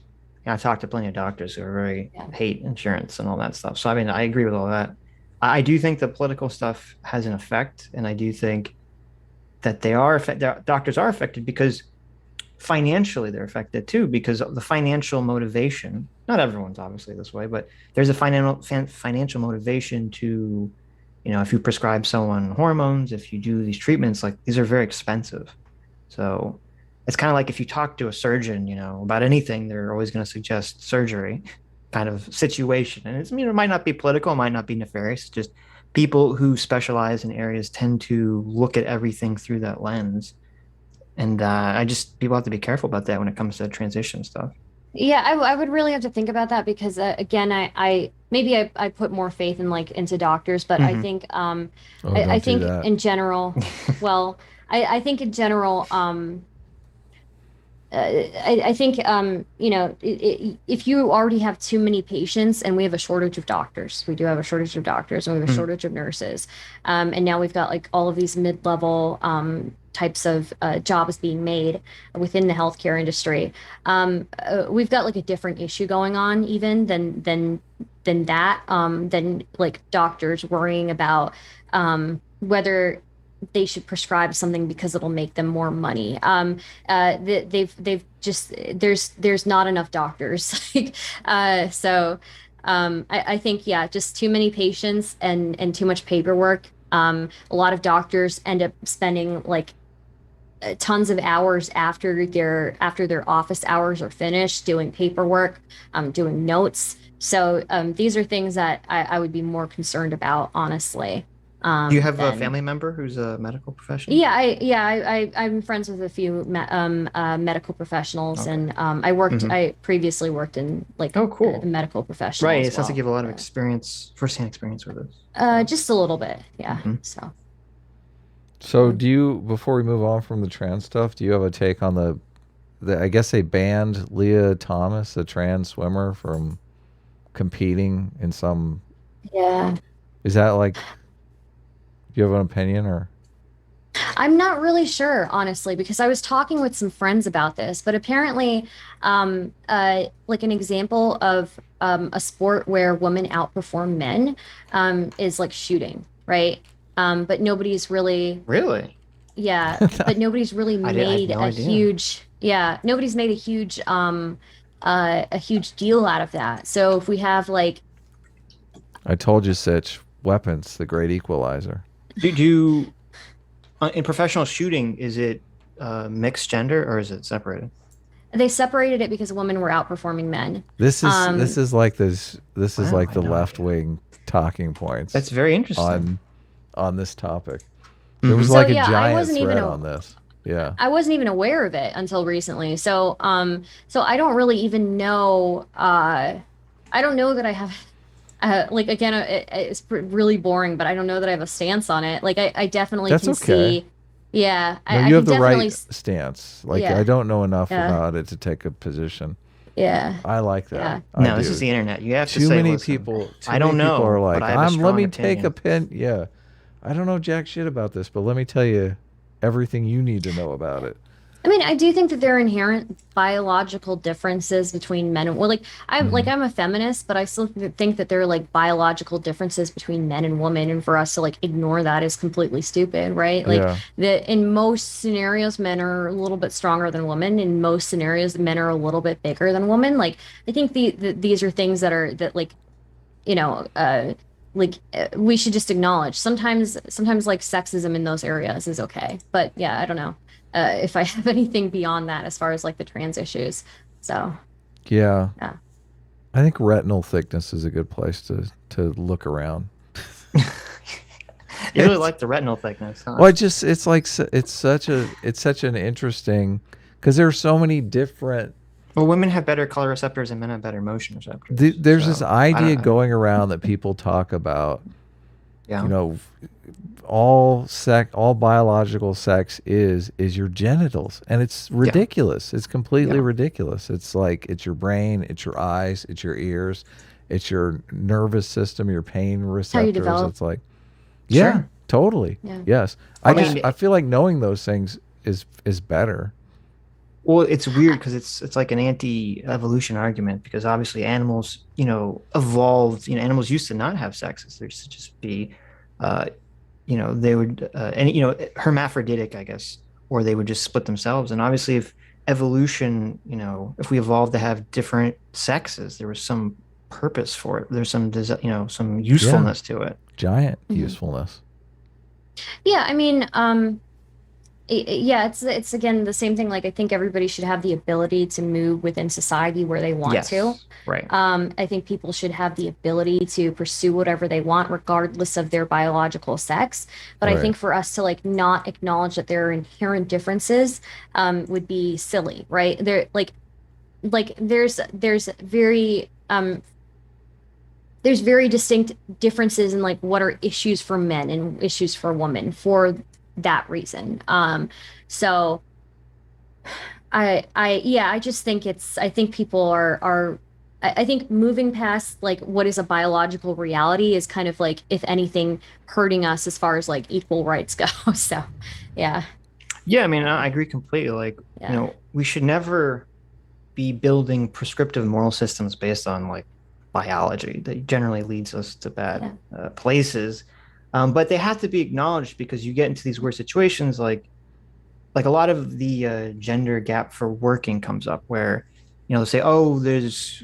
I talked to plenty of doctors who are very Yeah. hate insurance and all that stuff. So I mean, I agree with all that. I do think the political stuff has an effect, and I do think that doctors are affected because financially they're affected too, because of the financial motivation. Not everyone's obviously this way, but there's a financial motivation to, if you prescribe someone hormones, if you do these treatments, like these are very expensive. So it's kind of like if you talk to a surgeon, about anything, they're always going to suggest surgery kind of situation. And it might not be political, it might not be nefarious. Just people who specialize in areas tend to look at everything through that lens. And people have to be careful about that when it comes to transition stuff. Yeah, I would really have to think about that because again, I maybe I put more faith in like into doctors, but I Hmm. think Oh, I don't do think that. in general, well, I think in general, I think if you already have too many patients, and we have a shortage of doctors, we do have a shortage of doctors, and we have a Mm. shortage of nurses, and now we've got like all of these mid-level types of jobs being made within the healthcare industry. We've got like a different issue going on even than like doctors worrying about whether they should prescribe something because it'll make them more money. They've just there's not enough doctors. Like, I think yeah, just too many patients and too much paperwork. A lot of doctors end up spending like tons of hours after their office hours are finished doing paperwork, doing notes. So these are things that I would be more concerned about, honestly. Do you have a Than family member who's a medical professional? I'm friends with a few medical professionals, Okay. and Hmm. I previously worked in like Oh, the cool. medical professional Right. as It sounds like well. you have a lot of Yeah. experience, firsthand experience with this. So, Just a little bit, yeah. mhm. So, So, um, do you, before we move on from the trans stuff, do you have a take on I guess they banned Leah Thomas, a trans swimmer, from competing in some, yeah. is that like, do you have an opinion or? I'm not really sure, honestly, because I was talking with some friends about this, but apparently, like an example of a sport where women outperform men is like shooting, right? But nobody's really, Really? yeah, but nobody's really I had made no a idea. huge, yeah, nobody's made a huge deal out of that. So if we have like, I told you, Sitch, weapons, the great equalizer. Do you in professional shooting, is it mixed gender or is it separated? they separated it because women were outperforming men. This Um, is like this is Wow, like I the had no left idea. wing talking points That's very interesting. on on this topic. There was Hmm. so like a yeah, giant thread on this. Yeah. I wasn't even aware of it until recently. So I don't really even know. I don't know that I have. Like again, it's really boring, but I don't know that I have a stance on it. Like I definitely That's can okay. see. Yeah, No, I you have can the definitely. right stance. Like I Yeah, don't know enough yeah, about it to take a position. yeah, I like that. yeah. I No, this is do. the internet. You have to say, listen, Too I many don't people are know, but like, I have a I'm let strong me take a opinion. pen. Yeah. I don't know jack shit about this, but let me tell you everything you need to know about it. I mean, I do think that there are inherent biological differences between men and well, Hmm. I'm a feminist, but I still think that there are like biological differences between men and women, and for us to like ignore that is completely stupid, right? Like Yeah. that in most scenarios, men are a little bit stronger than women. In most scenarios, men are a little bit bigger than women. Like I think these are things that like you know, we should just acknowledge. Sometimes like sexism in those areas is okay, but yeah, I don't know if I have anything beyond that as far as like the trans issues. So Yeah. yeah, I think retinal thickness is a good place to look around. You really It's like the retinal thickness, huh? well, it's like it's such an interesting because there are so many different. Well, women have better color receptors and men have better motion receptors. There's this So idea I don't, going around that people talk about, you yeah, know, all biological sex is your genitals, and it's yeah, ridiculous. It's completely yeah, ridiculous. It's like it's your brain, it's your eyes, it's your ears, it's your nervous system, your pain it's how you receptors. develop. It's like, yeah, sure. totally. Yeah, Yes. I yeah. mean, I feel like knowing those things is better. well, it's weird because it's like an anti-evolution argument because obviously animals, evolved. Animals used to not have sexes. There used to just be, uh, they would, and hermaphroditic, I guess, or they would just split themselves. And obviously, if evolution, if we evolved to have different sexes, there was some purpose for it. There's some Yeah. usefulness to it. Giant Mhm. usefulness. Yeah, I mean, yeah, it's again the same thing. Like I think everybody should have the ability to move within society where they want to. Yes, right. I think people should have the ability to pursue whatever they want, regardless of their biological sex. But I Right. think for us to like not acknowledge that there are inherent differences, would be silly, right? There's very distinct differences in like what are issues for men and issues for women for that reason. So I just think I think people I think moving past like what is a biological reality is kind of like, if anything, hurting us as far as like equal rights go. So, yeah, Yeah, I mean, I um, agree completely. Like, yeah, we should never be building prescriptive moral systems based on like biology. That generally leads us to bad yeah. places. But they have to be acknowledged because you get into these weird situations like a lot of the gender gap for working comes up where they'll say, oh, there's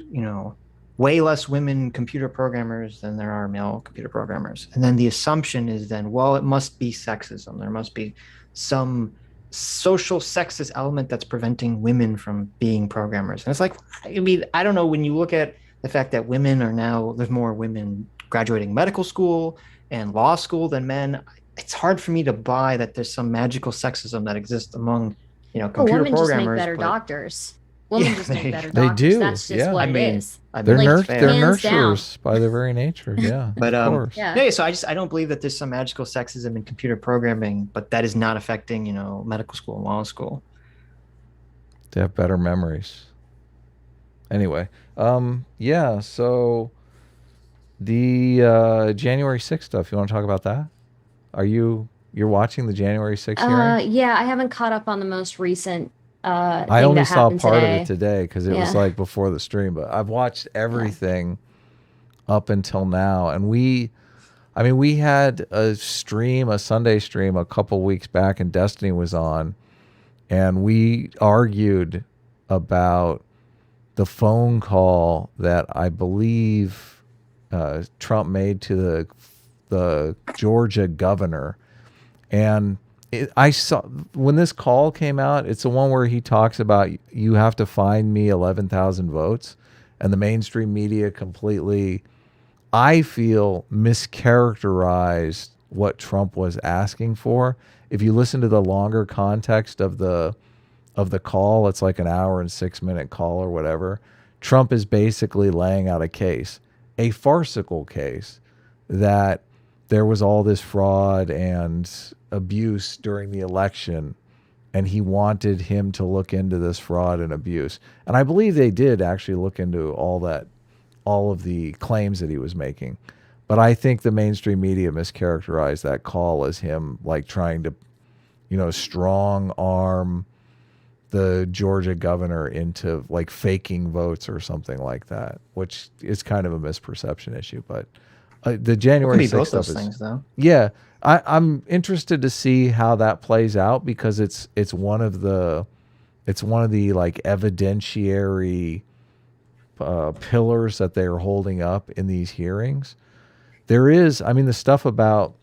way less women computer programmers than there are male computer programmers, and then the assumption is then, well, it must be sexism, there must be some social sexist element that's preventing women from being programmers. And it's like, I mean, I don't know, when you look at the fact that there's more women graduating medical school and law school than men, it's hard for me to buy that there's some magical sexism that exists among, Oh, computer women just make programmers. better But doctors. yeah, Women just make better They doctors. do. That's just Yeah. what I it mean, is. that's Like, They're fair. hands down. nurturers by their very nature. Yeah, But of course. Yeah. yeah, so I don't believe that there's some magical sexism in computer programming, but that is not affecting, medical school and law school. They have better memories. Anyway, yeah. So the January 6th stuff. You want to talk about that? You're watching the January 6th hearings? Yeah, I haven't caught up on the most recent I thing only that saw happened part of it today. today because it was Yeah. like before the stream, but I've watched Yeah. everything up until now. And I mean, we had a Sunday stream a couple weeks back, and Destiny was on, and we argued about the phone call that I believe Trump made to the Georgia governor. And I saw when this call came out, it's the one where he talks about, you have to find me 11,000 votes, and the mainstream media completely, I feel, mischaracterized what Trump was asking for. If you listen to the longer context of the call, it's like an hour and 6 minute call or whatever. Trump is basically laying out a case, a farcical case, that there was all this fraud and abuse during the election, and he wanted him to look into this fraud and abuse. And I believe they did actually look into all of the claims that he was making. But I think the mainstream media mischaracterized that call as him like trying to, strong arm the Georgia governor into like faking votes or something like that, which is kind of a misperception issue. But the It can January be 6th both stuff those is, things, though. yeah, I'm interested to see how that plays out, because it's one of the like evidentiary pillars that they are holding up in these hearings. There is, I mean, the stuff about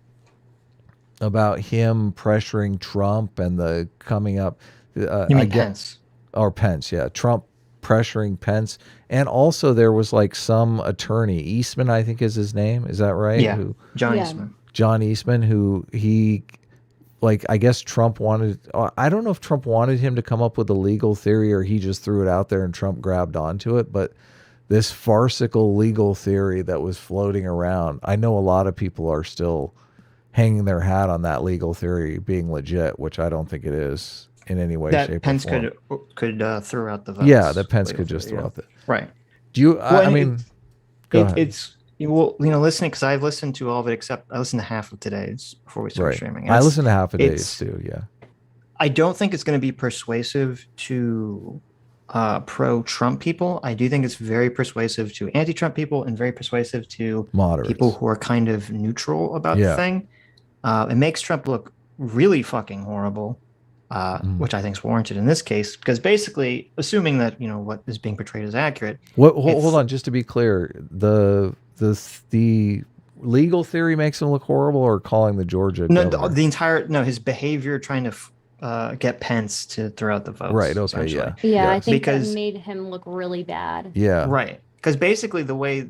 him pressuring Trump and the coming up. You I mean get Pence? or Pence, yeah, Trump pressuring Pence, and also there was like some attorney, Eastman, I think is his name. Is that right? Yeah, Who John Yeah. Eastman. John Eastman, who he like, I guess Trump wanted. I don't know if Trump wanted him to come up with a legal theory or he just threw it out there and Trump grabbed onto it, but this farcical legal theory that was floating around. I know a lot of people are still hanging their hat on that legal theory being legit, which I don't think it is in any way, That shape, or Pence form. could throw out the Yeah, votes. that Pence Legal could just theory, throw yeah. out the. Right. Do you? Well, I and mean, go ahead. it's well, listening, because I've listened to all of it except I listened to half of today's before we started Right. streaming. I listen to half a days It's too. Yeah. I don't think it's going to be persuasive to pro-Trump people. I do think it's very persuasive to anti-Trump people and very persuasive to people Moderates. who are kind of neutral about the Yeah. thing. It makes Trump look really fucking horrible, Mm. which I think is warranted in this case, because basically, assuming that what is being portrayed is accurate, What? it's Hold on, just to be clear, the legal theory makes him look horrible, or calling the Georgia no governor? the entire no his behavior trying to get Pence to throw out the votes. Right. Okay. Essentially. Yeah. Yeah, I Yes. think that Because made him look really bad. Yeah. right. Because basically the way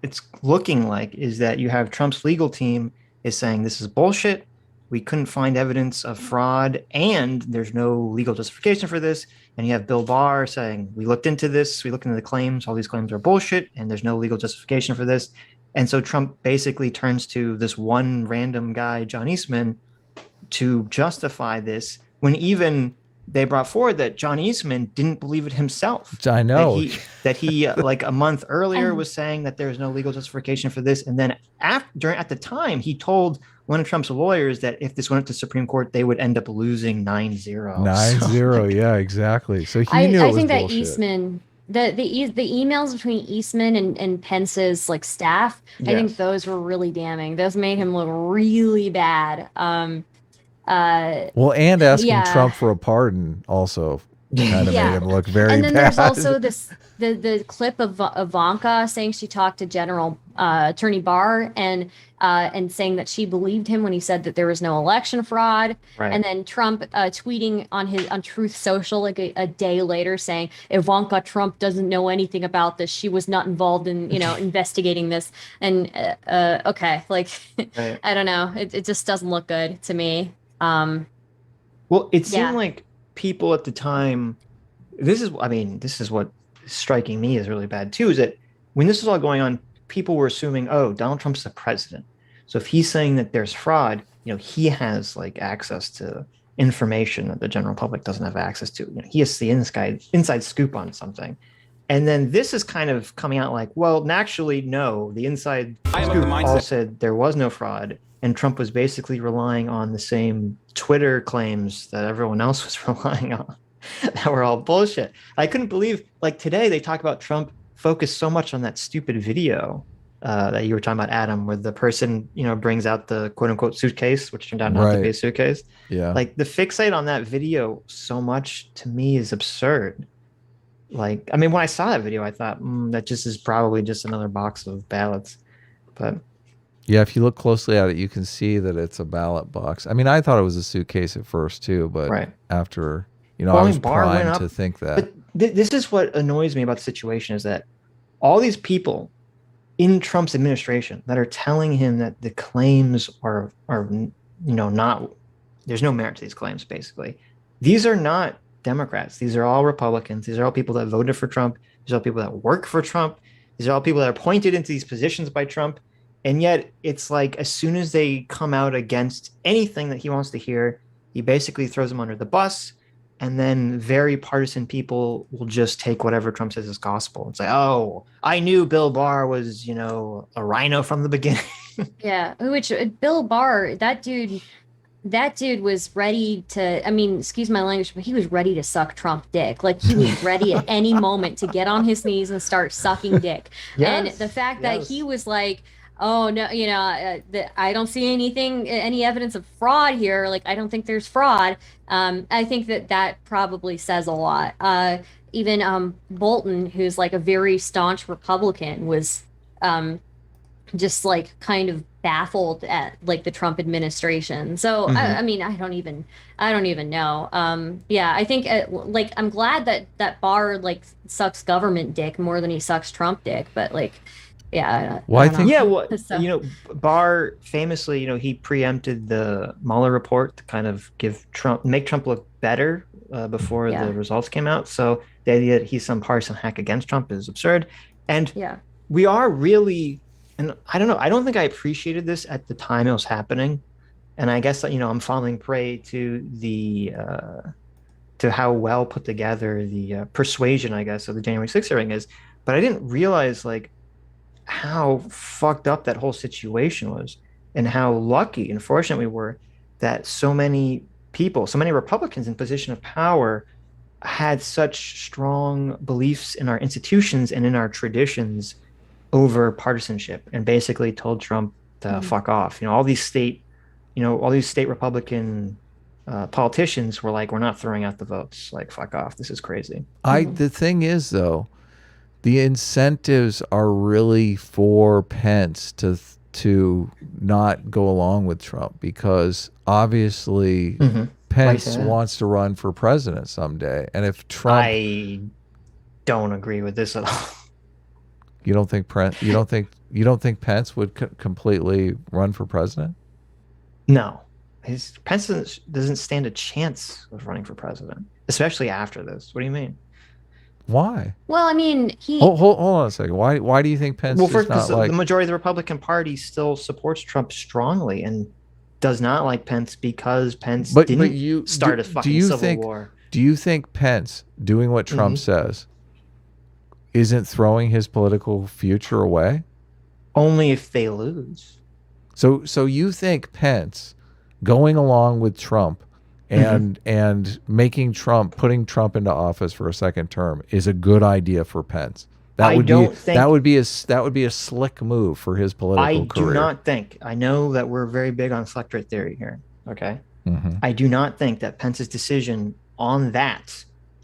it's looking like is that you have Trump's legal team is saying this is bullshit. We couldn't find evidence of fraud and there's no legal justification for this. And you have Bill Barr saying, we looked into this, we looked into the claims, all these claims are bullshit, and there's no legal justification for this. And so Trump basically turns to this one random guy, John Eastman, to justify this, when even they brought forward that John Eastman didn't believe it himself. I know. That he like a month earlier was saying that there's no legal justification for this, and then at the time he told one of Trump's lawyers that if this went to Supreme Court, they would end up losing 9-0. 9-0, like, yeah, exactly. So he knew it was think that bullshit. Eastman, the emails between Eastman and Pence's like staff, I think those were really damning. Those made him look really bad. Well, and asking Trump for a pardon also kind of made him look very And then bad. there's also the clip of Ivanka saying she talked to General Attorney Barr and saying that she believed him when he said that there was no election fraud. Right. And then Trump tweeting on Truth Social like a day later saying Ivanka Trump doesn't know anything about this. She was not involved in investigating this. And okay, like right. I don't know. It just doesn't look good to me. Well, it seemed like people at the time, this is what is striking me as really bad too, is that when this was all going on, people were assuming, oh, Donald Trump's the president. So if he's saying that there's fraud, he has like access to information that the general public doesn't have access to. He has the inside scoop on something. And then this is kind of coming out like, well, actually, no, the inside scoop all said there was no fraud. And Trump was basically relying on the same Twitter claims that everyone else was relying on that were all bullshit. I couldn't believe, like today, they talk about Trump focused so much on that stupid video that you were talking about, Adam, where the person, brings out the quote unquote suitcase, which turned out not to be a suitcase. Yeah. Like the fixate on that video so much to me is absurd. Like, I mean, when I saw that video, I thought that just is probably just another box of ballots. But yeah, if you look closely at it, you can see that it's a ballot box. I mean, I thought it was a suitcase at first too, but after, I was primed to think that. But this is what annoys me about the situation is that all these people in Trump's administration that are telling him that the claims are not, there's no merit to these claims, basically. These are not Democrats. These are all Republicans. These are all people that voted for Trump. These are all people that work for Trump. These are all people that are appointed into these positions by Trump. And yet it's like as soon as they come out against anything that he wants to hear, he basically throws them under the bus. And then very partisan people will just take whatever Trump says as gospel and say, oh, I knew Bill Barr was, a rhino from the beginning. Yeah, which Bill Barr, that dude was ready to, I mean, excuse my language, but he was ready to suck Trump dick. Like he was ready at any moment to get on his knees and start sucking dick. And the fact that he was like, oh no, I don't see any evidence of fraud here. Like, I don't think there's fraud. I think that probably says a lot. Even Bolton, who's like a very staunch Republican, was just like kind of baffled at like the Trump administration. So I mean, I don't even know. Yeah, I think like I'm glad that Barr like sucks government dick more than he sucks Trump dick, but like. Yeah. Well, I think. Yeah. Well, Barr famously, he preempted the Mueller report to kind of make Trump look better before the results came out. So the idea that he's some partisan hack against Trump is absurd. And we are really, and I don't know, I don't think I appreciated this at the time it was happening. And I guess, I'm falling prey to to how well put together the persuasion, I guess, of the January 6th hearing is. But I didn't realize like how fucked up that whole situation was and how lucky and fortunate we were that so many people, so many Republicans in position of power had such strong beliefs in our institutions and in our traditions over partisanship and basically told Trump to fuck off. All these state Republican politicians were like, we're not throwing out the votes, like fuck off. This is crazy. The thing is though, the incentives are really for Pence to not go along with Trump because obviously Pence wants to run for president someday, and if Trump, I don't agree with this at all. You don't think Pence would completely run for president? No, Pence doesn't stand a chance of running for president, especially after this. What do you mean? Why? Well, I mean, hold on a second. Why do you think Pence? Well, first, because the majority of the Republican Party still supports Trump strongly and does not like Pence because Pence didn't start a fucking civil war. Do you think Pence doing what Trump says isn't throwing his political future away? Only if they lose. So you think Pence going along with Trump and making Trump, putting Trump into office for a second term is a good idea for Pence? That would be a slick move for his political career. I do not think. I know that we're very big on electorate theory here. Okay. Mm-hmm. I do not think that Pence's decision on that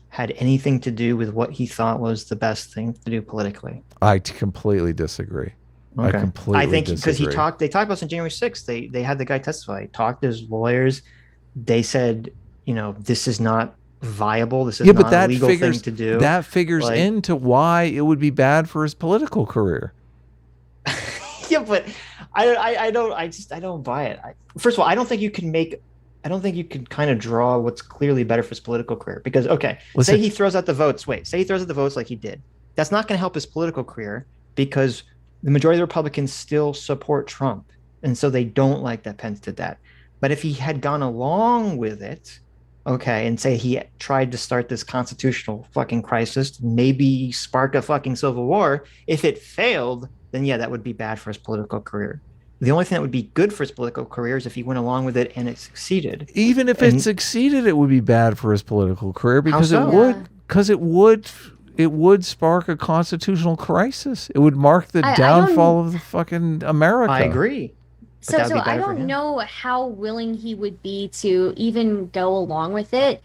had anything to do with what he thought was the best thing to do politically. I completely disagree. Okay. I completely I think disagree. because they talked about this on January 6th. They had the guy testify. He talked to his lawyers. They said, this is not viable. This is not a legal thing to do. That figures into why it would be bad for his political career. Yeah, but I don't buy it. First of all, I don't think you can kind of draw what's clearly better for his political career. Because, say he throws out the votes. Say he throws out the votes like he did. That's not going to help his political career because the majority of the Republicans still support Trump. And so they don't like that Pence did that. But if he had gone along with it, and say he tried to start this constitutional fucking crisis, maybe spark a fucking civil war, if it failed, then yeah, that would be bad for his political career. The only thing that would be good for his political career is if he went along with it and it succeeded. Even if it succeeded, it would be bad for his political career because it would spark a constitutional crisis. It would mark the downfall of the fucking America. I agree. So I don't know how willing he would be to even go along with it,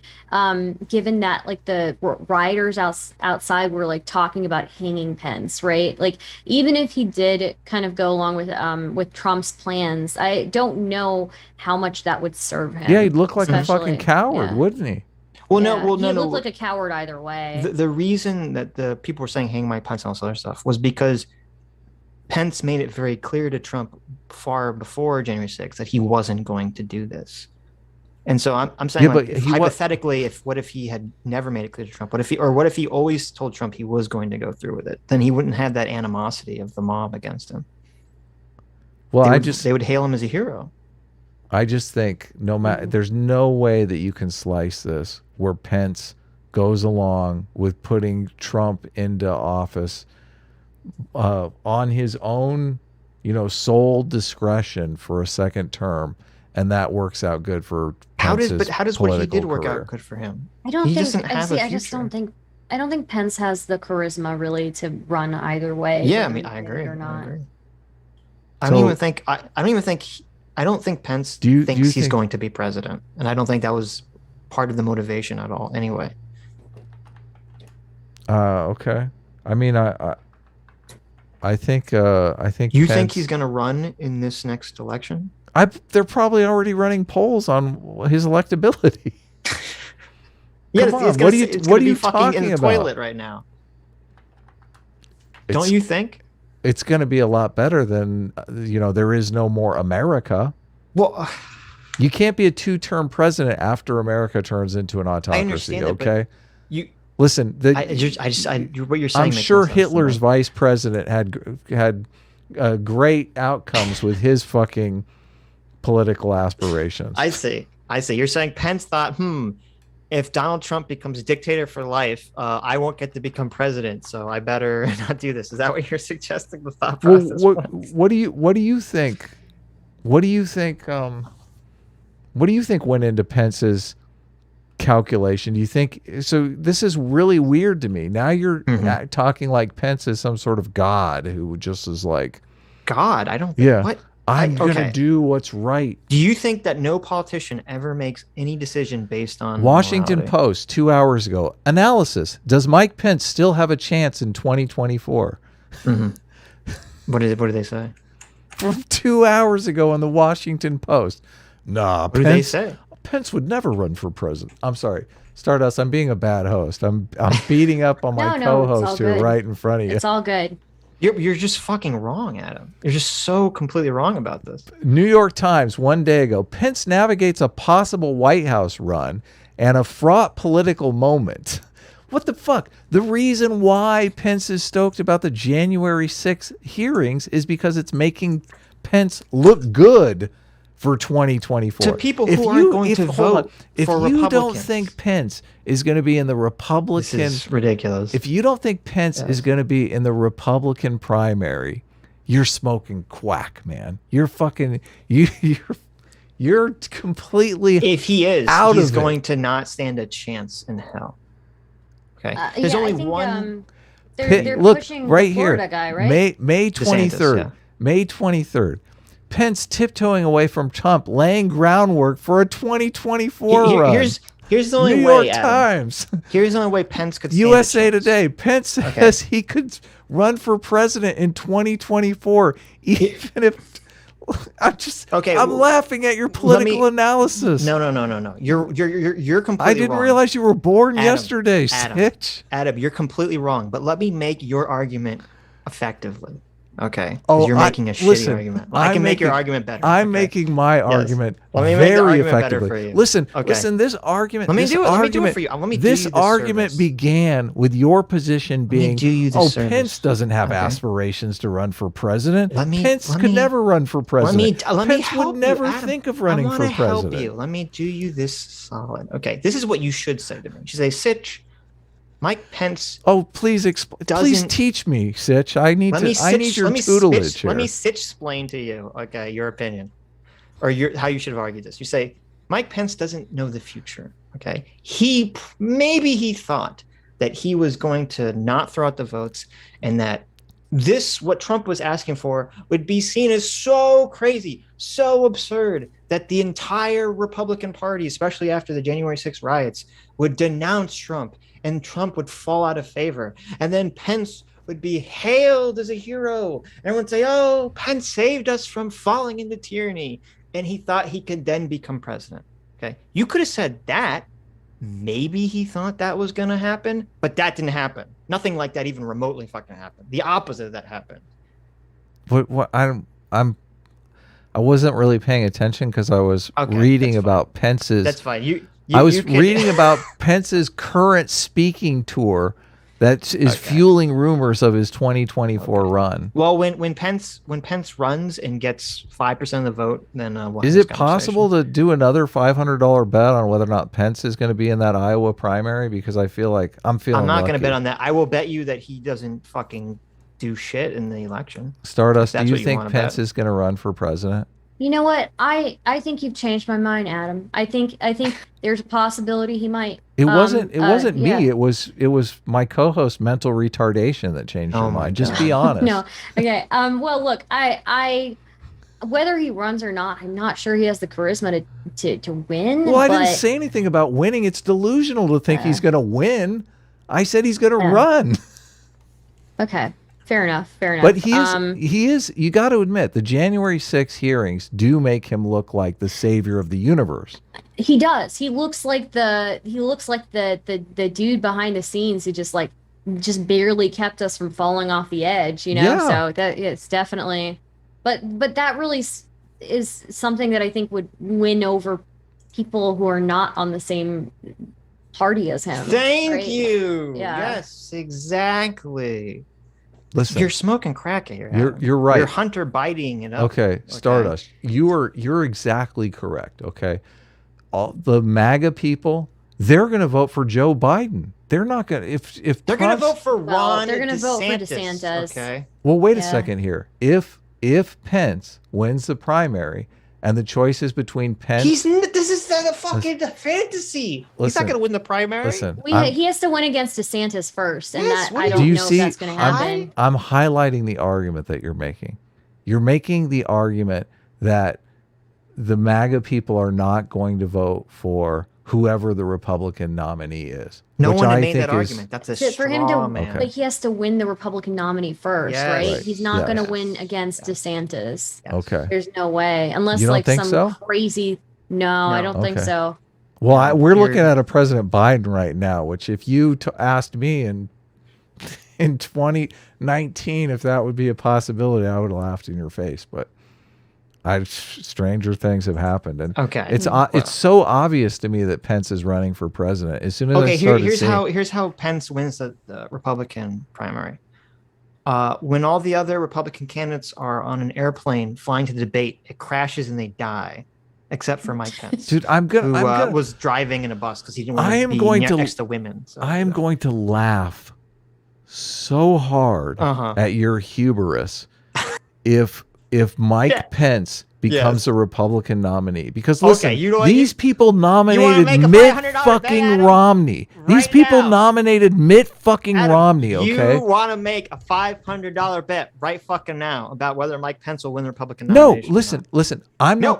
given that like the rioters outside were like talking about hanging Pence, right? Like even if he did kind of go along with Trump's plans, I don't know how much that would serve him. Yeah, he'd look like a fucking coward, wouldn't he? Well, no, he looked like a coward either way. The reason that the people were saying hang my Pence and all this other stuff was because Pence made it very clear to Trump far before January 6th that he wasn't going to do this. And so I'm saying, hypothetically, what if he had never made it clear to Trump? What if he always told Trump he was going to go through with it? Then he wouldn't have that animosity of the mob against him. Well, they would hail him as a hero. I just think there's no way that you can slice this where Pence goes along with putting Trump into office on his own, sole discretion for a second term, and that works out good for Pence's how does what he did work career. out good for him? I don't think Pence has the charisma really to run either way. Yeah, I agree. I don't think Pence thinks he's going to be president, and I don't think that was part of the motivation at all. Anyway. Okay. I mean, I think you Pence, think he's going to run in this next election? They're probably already running polls on his electability. Yeah, what are you talking in the about? Toilet right now. Don't you think? It's going to be a lot better than there is no more America. Well, you can't be a two-term president after America turns into an autocracy. I understand okay? That, listen, what you're saying. I'm sure Hitler's vice president had great outcomes with his fucking political aspirations. I see. You're saying Pence thought, if Donald Trump becomes dictator for life, I won't get to become president, so I better not do this. Is that what you're suggesting? The thought process. What do you think? What do you think went into Pence's calculation? Do you think so? This is really weird to me. Now you're talking like Pence is some sort of god who just is like God. I don't think, yeah. What? I'm gonna do what's right. Do you think that no politician ever makes any decision based on Washington morality? Post 2 hours ago analysis? Does Mike Pence still have a chance in 2024? What did they say? From 2 hours ago on the Washington Post. Nah, what did they say? Pence would never run for president. I'm sorry, Stardust. I'm being a bad host. I'm beating up on my co-host who are right in front of you. It's all good. You're just fucking wrong, Adam. You're just so completely wrong about this. New York Times 1 day ago, Pence navigates a possible White House run and a fraught political moment. What the fuck? The reason why Pence is stoked about the January 6th hearings is because it's making Pence look good for 2024. To people who aren't going to vote if for you Republicans. don't think Pence is going to be in the Republican, this is ridiculous. If you don't think Pence is going to be in the Republican primary, you're smoking quack, man. You're fucking you're completely if he is, out he's of going it. to not stand a chance in hell. Okay, there's only one. They're look pushing right the here, Florida guy, right? May 23rd, DeSantis, yeah. May 23rd. Pence tiptoeing away from Trump, laying groundwork for a 2024 run. Here's the only New way, York Adam. Times. Here's the only way Pence could stand USA a chance. Today. Pence says he could run for president in 2024, even if I'm laughing at your political analysis. No. You're completely I didn't wrong. realize you were born Adam, yesterday, Sitch. Adam, you're completely wrong. But let me make your argument effectively. Okay. Oh, you're making a shitty argument. I can make your argument better. I'm making my argument Let me make the very argument better effectively. for you. Listen, this argument. Let me do it for you. Let me do this you this argument service. began with your position being, do you this service. Pence doesn't have aspirations to run for president. Pence could me- never run for president. Let me Pence help would never you, Adam. think of running for I help president. you. Let me do you this solid. Okay, this is what you should say to me. You should say, Sitch, Mike Pence. Oh, please please teach me, Sitch. I need your tutelage here. Let me explain to you, okay, your opinion, or how you should have argued this. You say Mike Pence doesn't know the future. Okay, maybe he thought that he was going to not throw out the votes, and that what Trump was asking for would be seen as so crazy, so absurd, that the entire Republican Party, especially after the January 6th riots, would denounce Trump, and Trump would fall out of favor. And then Pence would be hailed as a hero. And everyone would say, oh, Pence saved us from falling into tyranny. And he thought he could then become president. Okay. You could have said that. Maybe he thought that was going to happen, but that didn't happen. Nothing like that even remotely fucking happened. The opposite of that happened. What I wasn't really paying attention because I was reading about Pence's. That's fine. I was reading about Pence's current speaking tour that is fueling rumors of his 2024 run. Well, when Pence runs and gets 5% of the vote, then is it possible to do another $500 bet on whether or not Pence is going to be in that Iowa primary? Because I feel like I'm not going to bet on that. I will bet you that he doesn't fucking do shit in the election. Stardust, do you think Pence is going to run for president? You know what? I think you've changed my mind, Adam. I think there's a possibility he might. It wasn't me. Yeah. It was my co-host mental retardation that changed your mind. Just be honest. No. Okay. Well, look, I whether he runs or not, I'm not sure he has the charisma to win. Well, I didn't say anything about winning. It's delusional to think he's going to win. I said he's going to run. Okay. Fair enough. But he is. You got to admit, the January 6th hearings do make him look like the savior of the universe. He does. He looks like the dude behind the scenes who just barely kept us from falling off the edge. You know. Yeah. So that it's definitely, but that really is something that I think would win over people who are not on the same party as him. Thank you. Yeah. Yes, exactly. Listen, you're smoking crack here. You're right. You're Hunter biting it up. Okay, Stardust. You're exactly correct. Okay, all the MAGA people, they're going to vote for Joe Biden. They're not going to if they're going to vote for Ron. They're going to vote for DeSantis. Okay. Well, wait a second here. If Pence wins the primary and the choice is between Pence, this is a fucking fantasy. He's not going to win the primary. Listen, he has to win against DeSantis first, and I don't know if that's going to happen. I'm highlighting the argument that you're making. You're making the argument that the MAGA people are not going to vote for whoever the Republican nominee is. No one made that argument. That's a for him to, man. But he has to win the Republican nominee first, right? He's not going to win against DeSantis. Yes. Okay. There's no way, unless you don't think so? Crazy. No, I don't think so. Well, we're looking at a President Biden right now, which if you asked me in 2019 if that would be a possibility, I would have laughed in your face. But stranger things have happened, and it's so obvious to me that Pence is running for president. As soon as here's how Pence wins the Republican primary. When all the other Republican candidates are on an airplane flying to the debate, it crashes and they die. except for Mike Pence, Dude, who was driving in a bus because he didn't want to be next to women. So, I am going to laugh so hard at your hubris if Mike Pence becomes a Republican nominee, because listen, these people nominated Mitt fucking Romney. These people nominated Mitt fucking Romney. Okay, you want to make a $500 bet right fucking now about whether Mike Pence will win the Republican nomination? No, listen.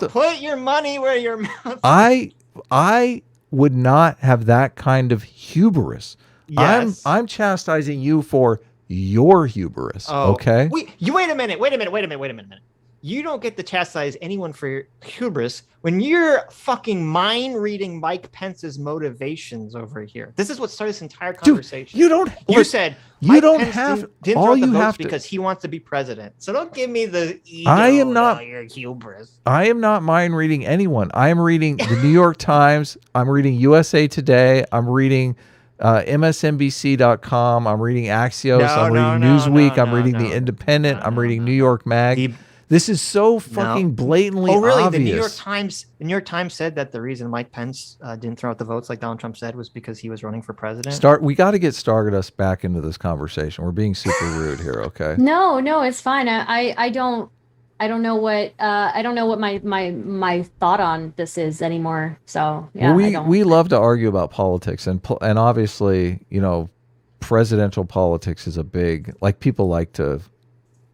Put your money where your mouth. I would not have that kind of hubris. Yes. I'm chastising you for your hubris. Okay. Wait a minute. You don't get to chastise anyone for your hubris when you're fucking mind reading Mike Pence's motivations over here. This is what started this entire conversation. Dude, you said you don't Pence have didn't all throw out the you votes have to, because he wants to be president. So don't give me the ego. I am not your hubris. I am not mind reading anyone. I am reading the New York Times. I'm reading USA Today. I'm reading MSNBC.com. I'm reading Axios. I'm reading Newsweek. I'm reading The Independent. I'm reading New York Mag. This is so fucking blatantly obvious. The New York Times said that the reason Mike Pence didn't throw out the votes like Donald Trump said was because he was running for president. We got to get Stardust back into this conversation. We're being super rude here, okay? No, it's fine. I don't know what my thought on this is anymore. So yeah, we love to argue about politics, and obviously, presidential politics is a big, like, people like to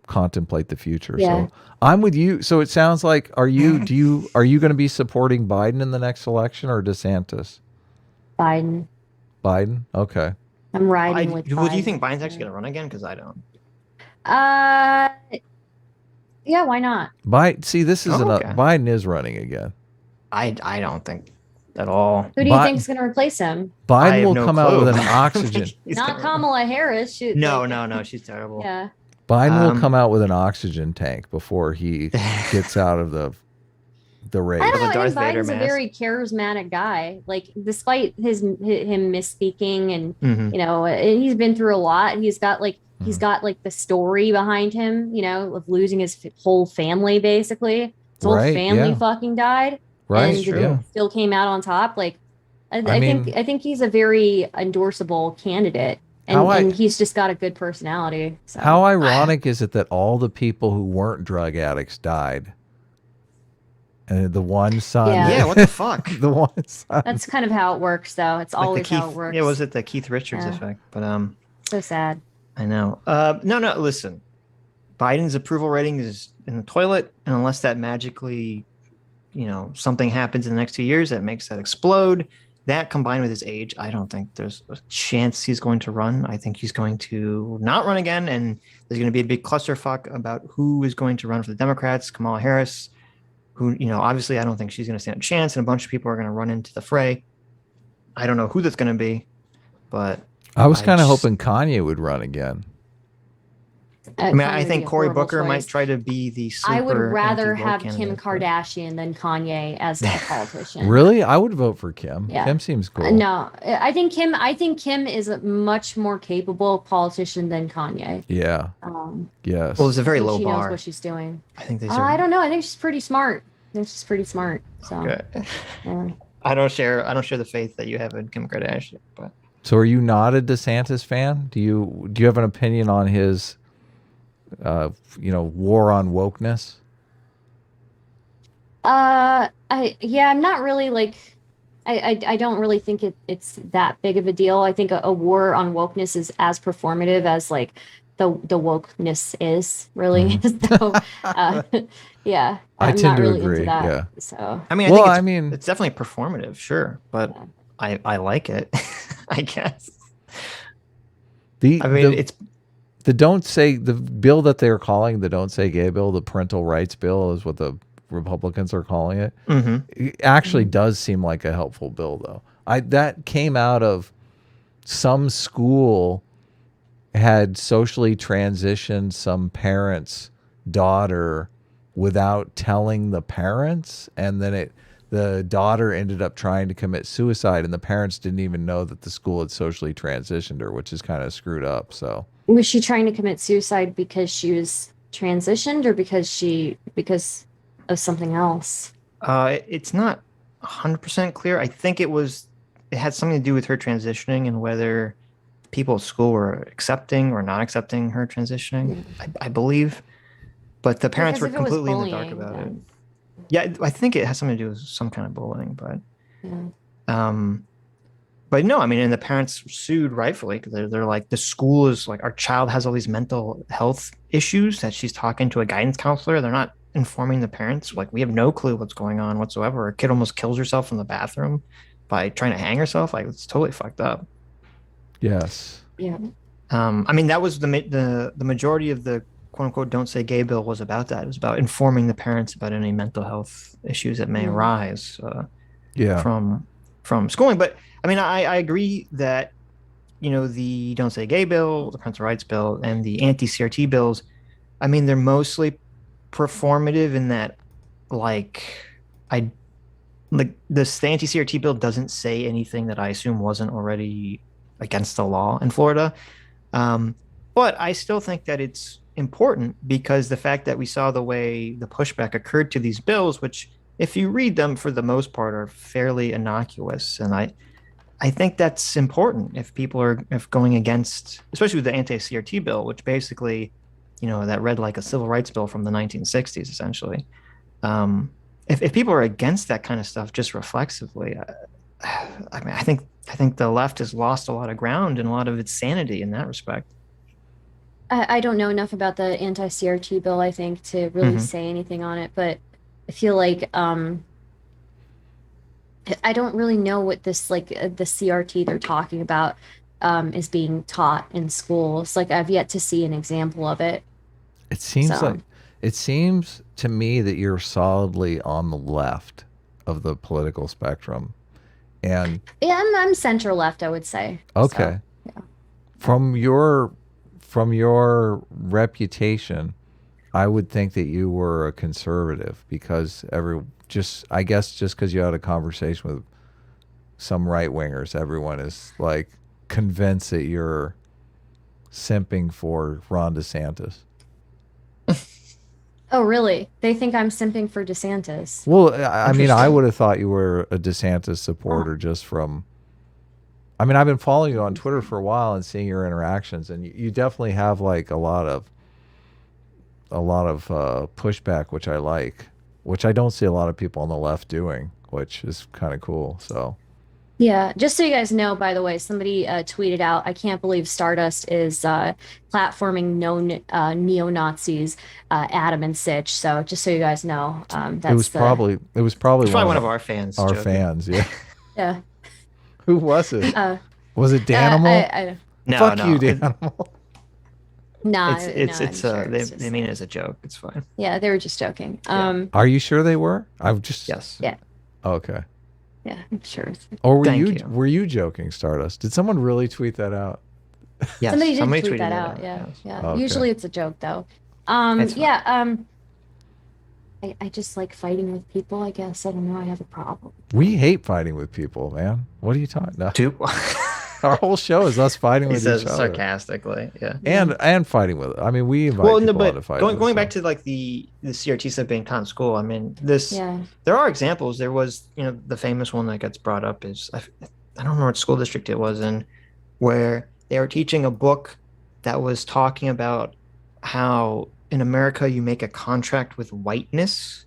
contemplate the future. Yeah. So I'm with you. So it sounds like, are you going to be supporting Biden in the next election or DeSantis? Biden. Okay. I'm riding with Biden. Do you think Biden's actually going to run again? Because I don't. Yeah, why not? Biden is running again. I don't think at all. Who do you think is going to replace him? Biden will come out with an oxygen. Not Kamala Harris. No, she's terrible. Yeah. Biden will come out with an oxygen tank before he gets out of the race. I don't know. I think Biden's a very charismatic guy. Like, despite him misspeaking, and he's been through a lot. He's got the story behind him, of losing his whole family. Basically, his whole family fucking died, and still came out on top. Like, I think he's a very endorsable candidate. And he's just got a good personality. So. How ironic is it that all the people who weren't drug addicts died? And the one son. Yeah, what the fuck? The one son. That's kind of how it works, though. It's always how it works. Yeah, was it the Keith Richards effect? But so sad. I know. No, listen. Biden's approval rating is in the toilet, and unless that magically, something happens in the next 2 years that makes that explode. That combined with his age, I don't think there's a chance he's going to run. I think he's going to not run again, and there's going to be a big clusterfuck about who is going to run for the Democrats. Kamala Harris, who, obviously I don't think she's going to stand a chance, and a bunch of people are going to run into the fray. I don't know who that's going to be, but I was kind of hoping Kanye would run again. I think Cory Booker might try to be the super I would rather have Kim Kardashian than Kanye as a politician. Really? I would vote for Kim. Yeah. Kim seems cool. No, I think Kim is a much more capable politician than Kanye. Yeah. Yes. Well, it's a very low bar. She knows what she's doing. I think I don't know. I think she's pretty smart. So. Okay. Yeah. I don't share the faith that you have in Kim Kardashian. But so, are you not a DeSantis fan? Do you have an opinion on his war on wokeness? I'm not really like, I don't really think it's that big of a deal. I think a war on wokeness is as performative as like the wokeness is really. So, yeah, I tend not to really agree. Into that. Yeah. So I mean, it's definitely performative, sure, but I like it. I guess. It's the bill that they're calling the Don't Say Gay bill, the parental rights bill is what the Republicans are calling it. Mm-hmm. It actually does seem like a helpful bill, though. That came out of some school had socially transitioned some parent's daughter without telling the parents, and then the daughter ended up trying to commit suicide, and the parents didn't even know that the school had socially transitioned her, which is kind of screwed up. So was she trying to commit suicide because she was transitioned, or because of something else? It's not 100% clear. I think it had something to do with her transitioning and whether people at school were accepting or not accepting her transitioning, Yeah. I believe. But the parents Because were if it was completely in the dark bullying, about it. then Yeah, I think it has something to do with some kind of bullying, yeah. um, but no, I mean, and the parents sued rightfully because they're like, the school is like, our child has all these mental health issues that she's talking to a guidance counselor. They're not informing the parents. Like, we have no clue what's going on whatsoever. A kid almost kills herself in the bathroom by trying to hang herself. Like, it's totally fucked up. Yes. Yeah. I mean, that was the majority of the quote unquote "Don't Say Gay" bill was about that. It was about informing the parents about any mental health issues that may Mm. arise Yeah. from schooling. But I mean, I agree that the "Don't Say Gay" bill, the parental rights bill, and the anti-CRT bills. I mean, they're mostly performative in that, like, I like this the anti-CRT bill doesn't say anything that I assume wasn't already against the law in Florida. Um, but I still think that it's important because the fact that we saw the way the pushback occurred to these bills, which, if you read them for the most part, are fairly innocuous, and I think that's important if people are if going against, especially with the anti-CRT bill, which basically, that read like a civil rights bill from the 1960s, essentially. Um, if people are against that kind of stuff just reflexively, I mean, I think the left has lost a lot of ground and a lot of its sanity in that respect. I don't know enough about the anti-CRT bill, I think, to really Hmm. say anything on it, but I feel like I don't really know what this like the CRT they're talking about is being taught in schools. Like I've yet to see an example of it. It seems So like it seems to me that you're solidly on the left of the political spectrum. And yeah, I'm center left, I would say. So okay, yeah. from your reputation, I would think that you were a conservative because every just I guess just because you had a conversation with some right wingers, everyone is like convinced that you're simping for Ron DeSantis. Oh, really? They think I'm simping for DeSantis. Well, I mean, I Interesting. would have thought you were a DeSantis Oh, supporter just from. I mean, I've been following you on Twitter interesting. for a while and seeing your interactions, and you definitely have like a lot of pushback, which I like, which I don't see a lot of people on the left doing, which is kind of cool. So Yeah, just so you guys know, by the way, somebody tweeted out, I can't believe Stardust is platforming neo-Nazis, Adam and Sitch. So just so you guys know, it was that's the, probably it was probably It's one probably of one of our fans our joking. fans. Yeah, yeah. who was it? Uh, Was it Danimal? I No, Fuck you, no, Danimal. no, I'm sure it's they just, mean it as a joke. It's fine. yeah, they were just joking. Yeah. Are you sure they were? I've just Yes. Yeah, okay. yeah, I'm sure. Or Thank you. were you joking, Stardust? Did someone really tweet that out? Yes. Somebody did Somebody tweet tweeted that that out. out. Yeah, Yes. yeah. Okay. Usually it's a joke though. It's fine. Yeah, I just like fighting with people, I guess. I don't know, I have a problem. We hate fighting with people, man. What are you talking? No. Two. Our whole show is us fighting He with each says other sarcastically. Yeah. Yeah. and fighting with. I mean, we invite Well, no, people on to but fight going with. going back So to like the CRT stuff being taught in school. I mean, this Yeah. there are examples. There was, the famous one that gets brought up is I don't know what school district it was in, where they were teaching a book that was talking about how in America you make a contract with whiteness,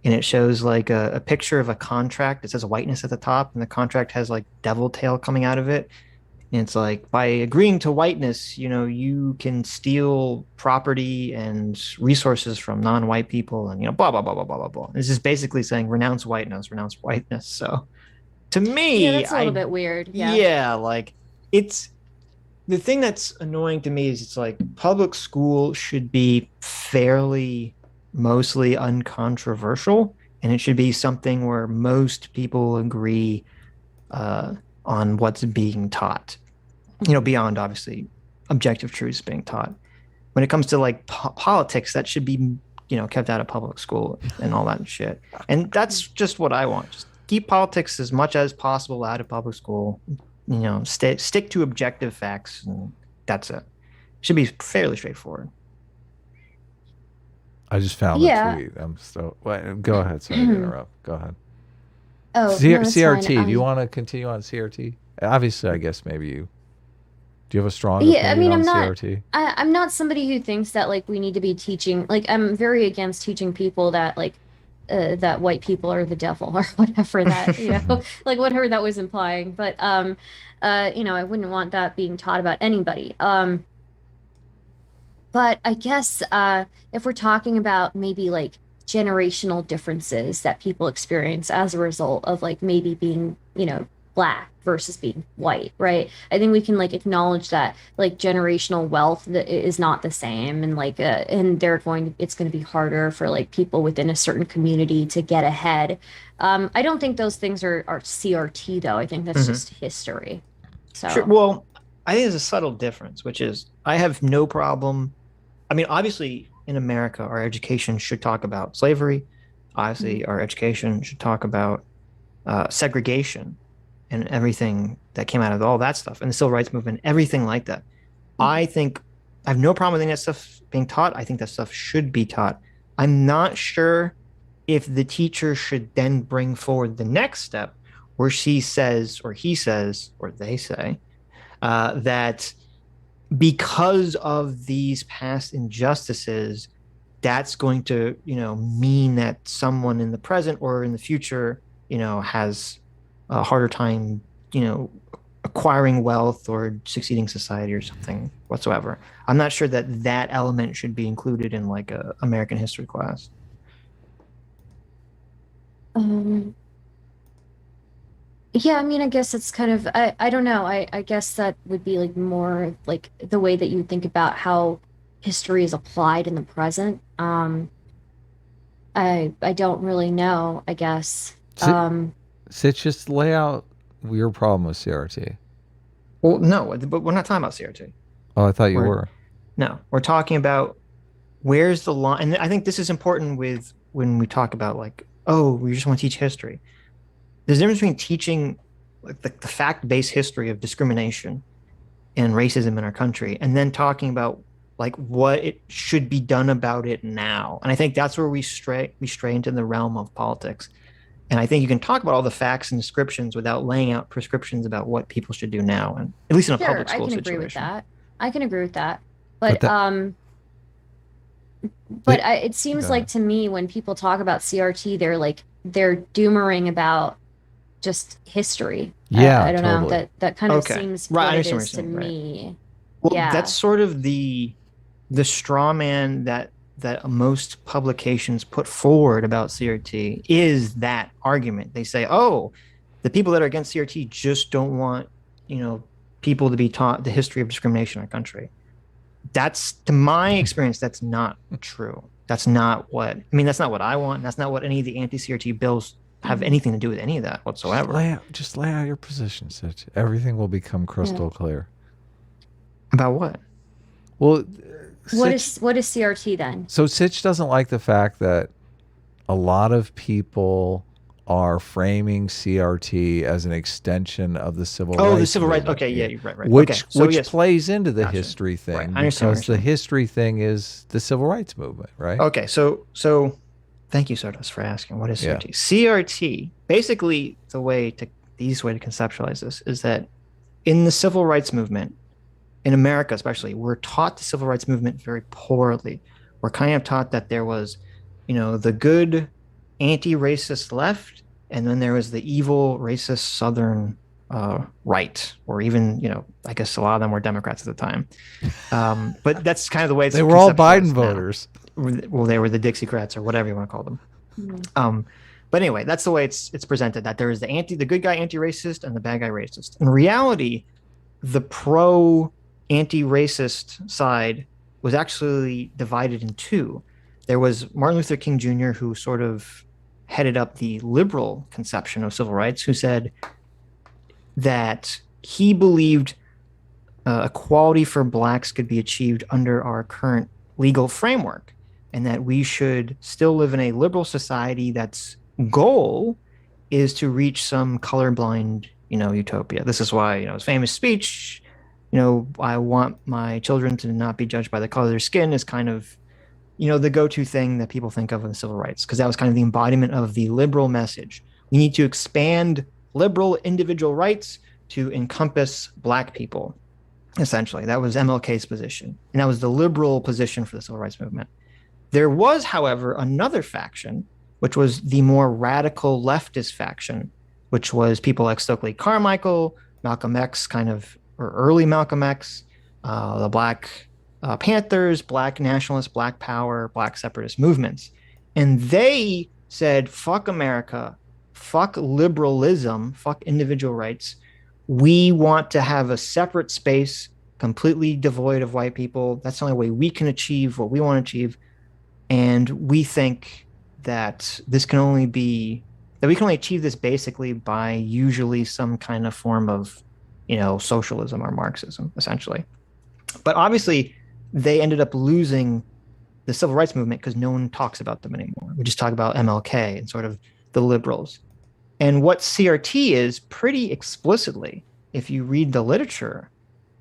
and it shows like a picture of a contract. It says whiteness at the top, and the contract has like devil tail coming out of it. And it's like, by agreeing to whiteness, you can steal property and resources from non-white people, and blah blah blah blah blah blah blah. This is basically saying renounce whiteness, renounce whiteness. So to Yeah, me, that's a little bit weird. Yeah. yeah, like, it's the thing that's annoying to me is it's like public school should be fairly mostly uncontroversial, and it should be something where most people agree uh, on what's being taught, beyond obviously objective truths being taught. When it comes to like politics, that should be, kept out of public school and all that shit. And that's just what I want. Just keep politics as much as possible out of public school. Stick to objective facts, and that's it. Should be fairly straightforward. I just found the Yeah. tweet. I'm so. Go ahead. Sorry to interrupt. Go ahead. Oh, no, that's fine. CRT. Do you want to continue on CRT? Obviously, I guess maybe you. Do you have a strong Yeah, I opinion mean, on CRT? I'm not somebody who thinks that like we need to be teaching, like I'm very against teaching people that like that white people are the devil or whatever that, like whatever that was implying. But I wouldn't want that being taught about anybody. But I guess if we're talking about maybe like generational differences that people experience as a result of like maybe being, black versus being white, right? I think we can like acknowledge that like generational wealth that is not the same, and like and it's going to be harder for like people within a certain community to get ahead. I don't think those things are CRT though. I think that's just history. Sure. So Well, I think there's a subtle difference, which is I have no problem. I mean, obviously, in America, our education should talk about slavery. Obviously, our education should talk about segregation and everything that came out of all that stuff and the civil rights movement, everything like that. I think I have no problem with any of that stuff being taught. I think that stuff should be taught. I'm not sure if the teacher should then bring forward the next step where she says, or he says, or they say, that because of these past injustices, that's going to, mean that someone in the present or in the future, has a harder time, acquiring wealth or succeeding society or something whatsoever. I'm not sure that that element should be included in like a American history class. um yeah, I mean, I guess it's kind of I don't know. I guess that would be like more like the way that you think about how history is applied in the present. I don't really know, I guess. Sitch, just lay out your problem with CRT. Well, no, but we're not talking about CRT. Oh, I thought you We're were. No, we're talking about where's the line, and I think this is important with when we talk about like, oh, we just want to teach history. There's a difference between teaching like the fact-based history of discrimination and racism in our country, and then talking about like what it should be done about it now. And I think that's where we stray into the realm of politics. And I think you can talk about all the facts and descriptions without laying out prescriptions about what people should do now, and at least in a Sure, public I school can agree with situation. that. I can agree with that. But But that. it Go seems like ahead. to me when people talk about CRT, they're doomering about just history. Yeah, I don't know. totally. That kind of Okay, seems right. I what it understand what is to you're saying. Right. me. Well, that's Yeah. sort of the straw man that most publications put forward about CRT is that argument. They say, "Oh, the people that are against CRT just don't want, you know, people to be taught the history of discrimination in our country." That's, to my experience, that's not true. That's not what I mean. That's not what I want. That's not what any of the anti-CRT bills have Mhm. anything to do with any of that whatsoever. Just lay out your position, Sitch. Everything will become Yeah. crystal clear. About what? Well, What Sitch. is CRT then? So Sitch doesn't like the fact that a lot of people are framing CRT as an extension of the civil Oh, the rights civil rights. movement, Okay, yeah, you're right, right. Okay, which so which yes, plays into the gotcha. history Right, thing I understand what because you're the saying. history thing is the civil rights movement, right? Okay, so thank you, Stardust, for asking. What is Yeah. CRT? CRT, basically, the easiest way to conceptualize this is that in the civil rights movement, in America especially, we're taught the civil rights movement very poorly. We're kind of taught that there was, the good anti-racist left, and then there was the evil racist Southern right, or even, I guess a lot of them were Democrats at the time. But that's kind of the way it's They were all Biden conceptualized now. voters. Well, they were the Dixiecrats or whatever you want to call them. Mhm. But anyway, that's the way it's presented. That there is the good guy anti-racist and the bad guy racist. In reality, the pro anti-racist side was actually divided in two. There was Martin Luther King Jr., who sort of headed up the liberal conception of civil rights, who said that he believed equality for blacks could be achieved under our current legal framework, and that we should still live in a liberal society that's goal is to reach some colorblind, utopia. This is why, his famous speech, I want my children to not be judged by the color of their skin, is kind of the go-to thing that people think of in civil rights, because that was kind of the embodiment of the liberal message. We need to expand liberal individual rights to encompass Black people. Essentially, that was MLK's position, and that was the liberal position for the civil rights movement. There was, however, another faction, which was the more radical leftist faction, which was people like Stokely Carmichael, Malcolm X, or early Malcolm X, the Black Panthers, Black nationalists, Black Power, Black separatist movements. And they said, fuck America, fuck liberalism, fuck individual rights. We want to have a separate space completely devoid of white people. That's the only way we can achieve what we want to achieve. And we think that we can only achieve this basically by usually some kind of form of, socialism or Marxism, essentially. But obviously, they ended up losing the civil rights movement because no one talks about them anymore. We just talk about MLK and sort of the liberals. And what CRT is, pretty explicitly, if you read the literature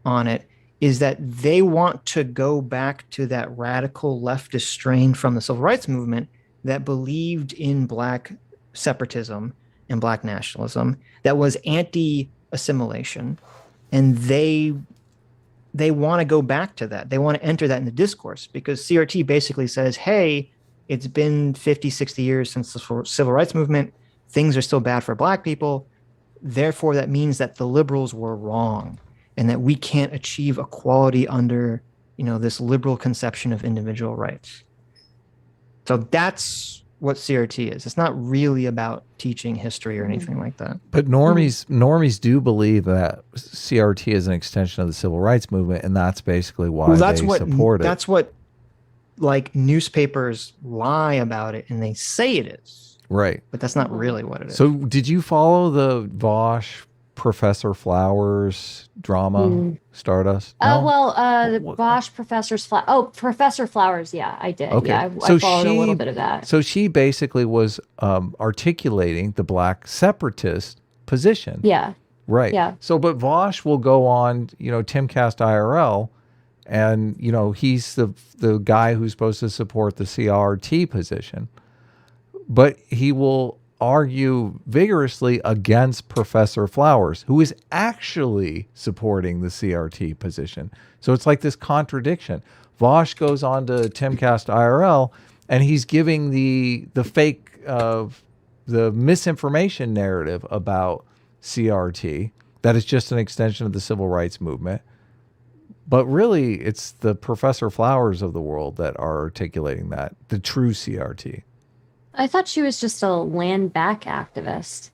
on it, is that they want to go back to that radical leftist strain from the civil rights movement that believed in Black separatism and Black nationalism, that was anti-assimilation. And they want to go back to that. They want to enter that in the discourse, because CRT basically says, hey, it's been 50, 60 years since the civil rights movement. Things are still bad for Black people. Therefore, that means that the liberals were wrong and that we can't achieve equality under, this liberal conception of individual rights. So that's what CRT is. It's not really about teaching history or anything like that. But normies do believe that CRT is an extension of the civil rights movement, and that's basically why they support it. That's what, like, newspapers lie about it, and they say it is. Right. But that's not really what it is. So did you follow the Vaush Professor Flowers drama, Stardust? No? The Vaush Professor Flowers. Yeah, I did. Okay. Yeah, I followed a little bit of that. So she basically was articulating the Black separatist position. Yeah. Right. Yeah. So, but Vaush will go on, Timcast IRL, and, he's the guy who's supposed to support the CRT position. But he will argue vigorously against Professor Flowers, who is actually supporting the CRT position. So it's like this contradiction. Vaush goes on to Timcast IRL, and he's giving the fake, the misinformation narrative about CRT, that it's just an extension of the civil rights movement. But really, it's the Professor Flowers of the world that are articulating that, the true CRT. I thought she was just a land back activist,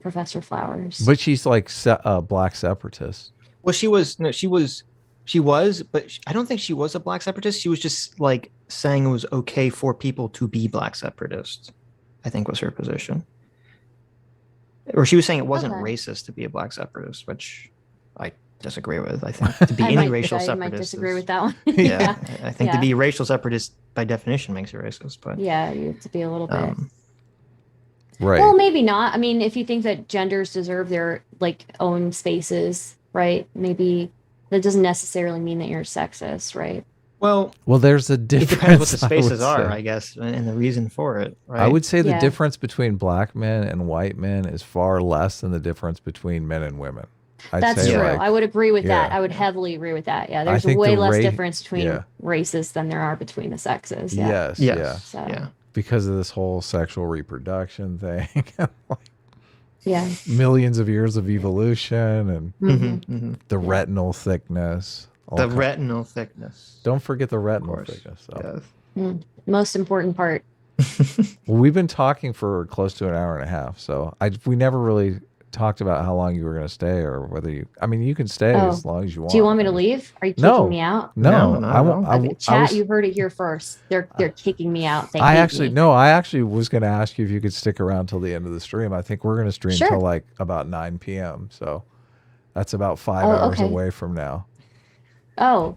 Professor Flowers. But she's like a Black separatist. Well, she was, but I don't think she was a Black separatist. She was just like saying it was okay for people to be Black separatists, I think was her position. Or she was saying it wasn't racist to be a Black separatist, which I disagree with. I think to be any racial separatist. I might disagree with that one. Yeah, I think to be racial separatist by definition makes you racist. But yeah, you have to be a little bit. Right. Well, maybe not. I mean, if you think that genders deserve their own spaces, right? Maybe that doesn't necessarily mean that you're sexist, right? Well, there's a difference. It depends what the spaces are, I guess, and the reason for it. Right? I would say the difference between Black men and white men is far less than the difference between men and women. That's true. I would agree with that. I would heavily agree with that. Yeah, there's way less difference between races than there are between the sexes. Yeah. Yes. So. Because of this whole sexual reproduction thing. Yeah. Millions of years of evolution and the retinal thickness. Retinal thickness. Don't forget the retinal thickness. So. Yes. Most important part. Well, we've been talking for close to an hour and a half, so we never really talked about how long you were going to stay, or whether you can stay as long as you want. Do you want me to leave? Are you kicking me out? No, I won't. Chat, you heard it here first. They're kicking me out. I actually was going to ask you if you could stick around till the end of the stream. I think we're going to stream till like about 9 p.m. So that's about 5 hours away from now. Oh,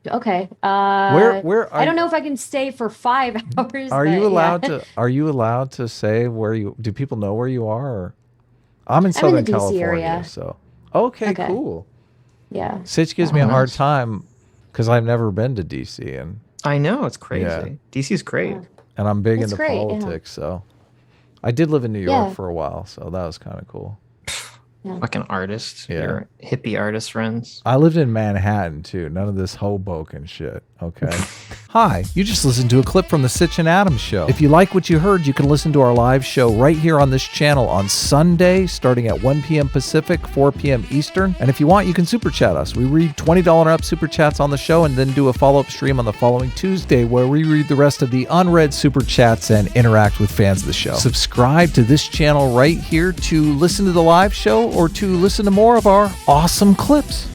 okay. Where I don't know if I can stay for 5 hours. Are you allowed to? Are you allowed to say where you? Do people know where you are? Or? I'm in Southern California, area. So okay, cool. Yeah. Sitch gives me a hard time because I've never been to DC, and I know, it's crazy. Yeah. DC's great. Yeah. And I'm big It's into great, yeah. politics, so I did live in New York Yeah. for a while, so that was kind of cool. Fucking artists. Yeah. Your hippie artist friends. I lived in Manhattan too. None of this Hoboken shit. Okay. Hi, you just listened to a clip from the Sitch and Adams show. If you like what you heard, you can listen to our live show right here on this channel on Sunday, starting at 1 p.m. Pacific, 4 p.m. Eastern. And if you want, you can super chat us. We read $20 and up super chats on the show and then do a follow-up stream on the following Tuesday where we read the rest of the unread super chats and interact with fans of the show. Subscribe to this channel right here to listen to the live show or to listen to more of our awesome clips.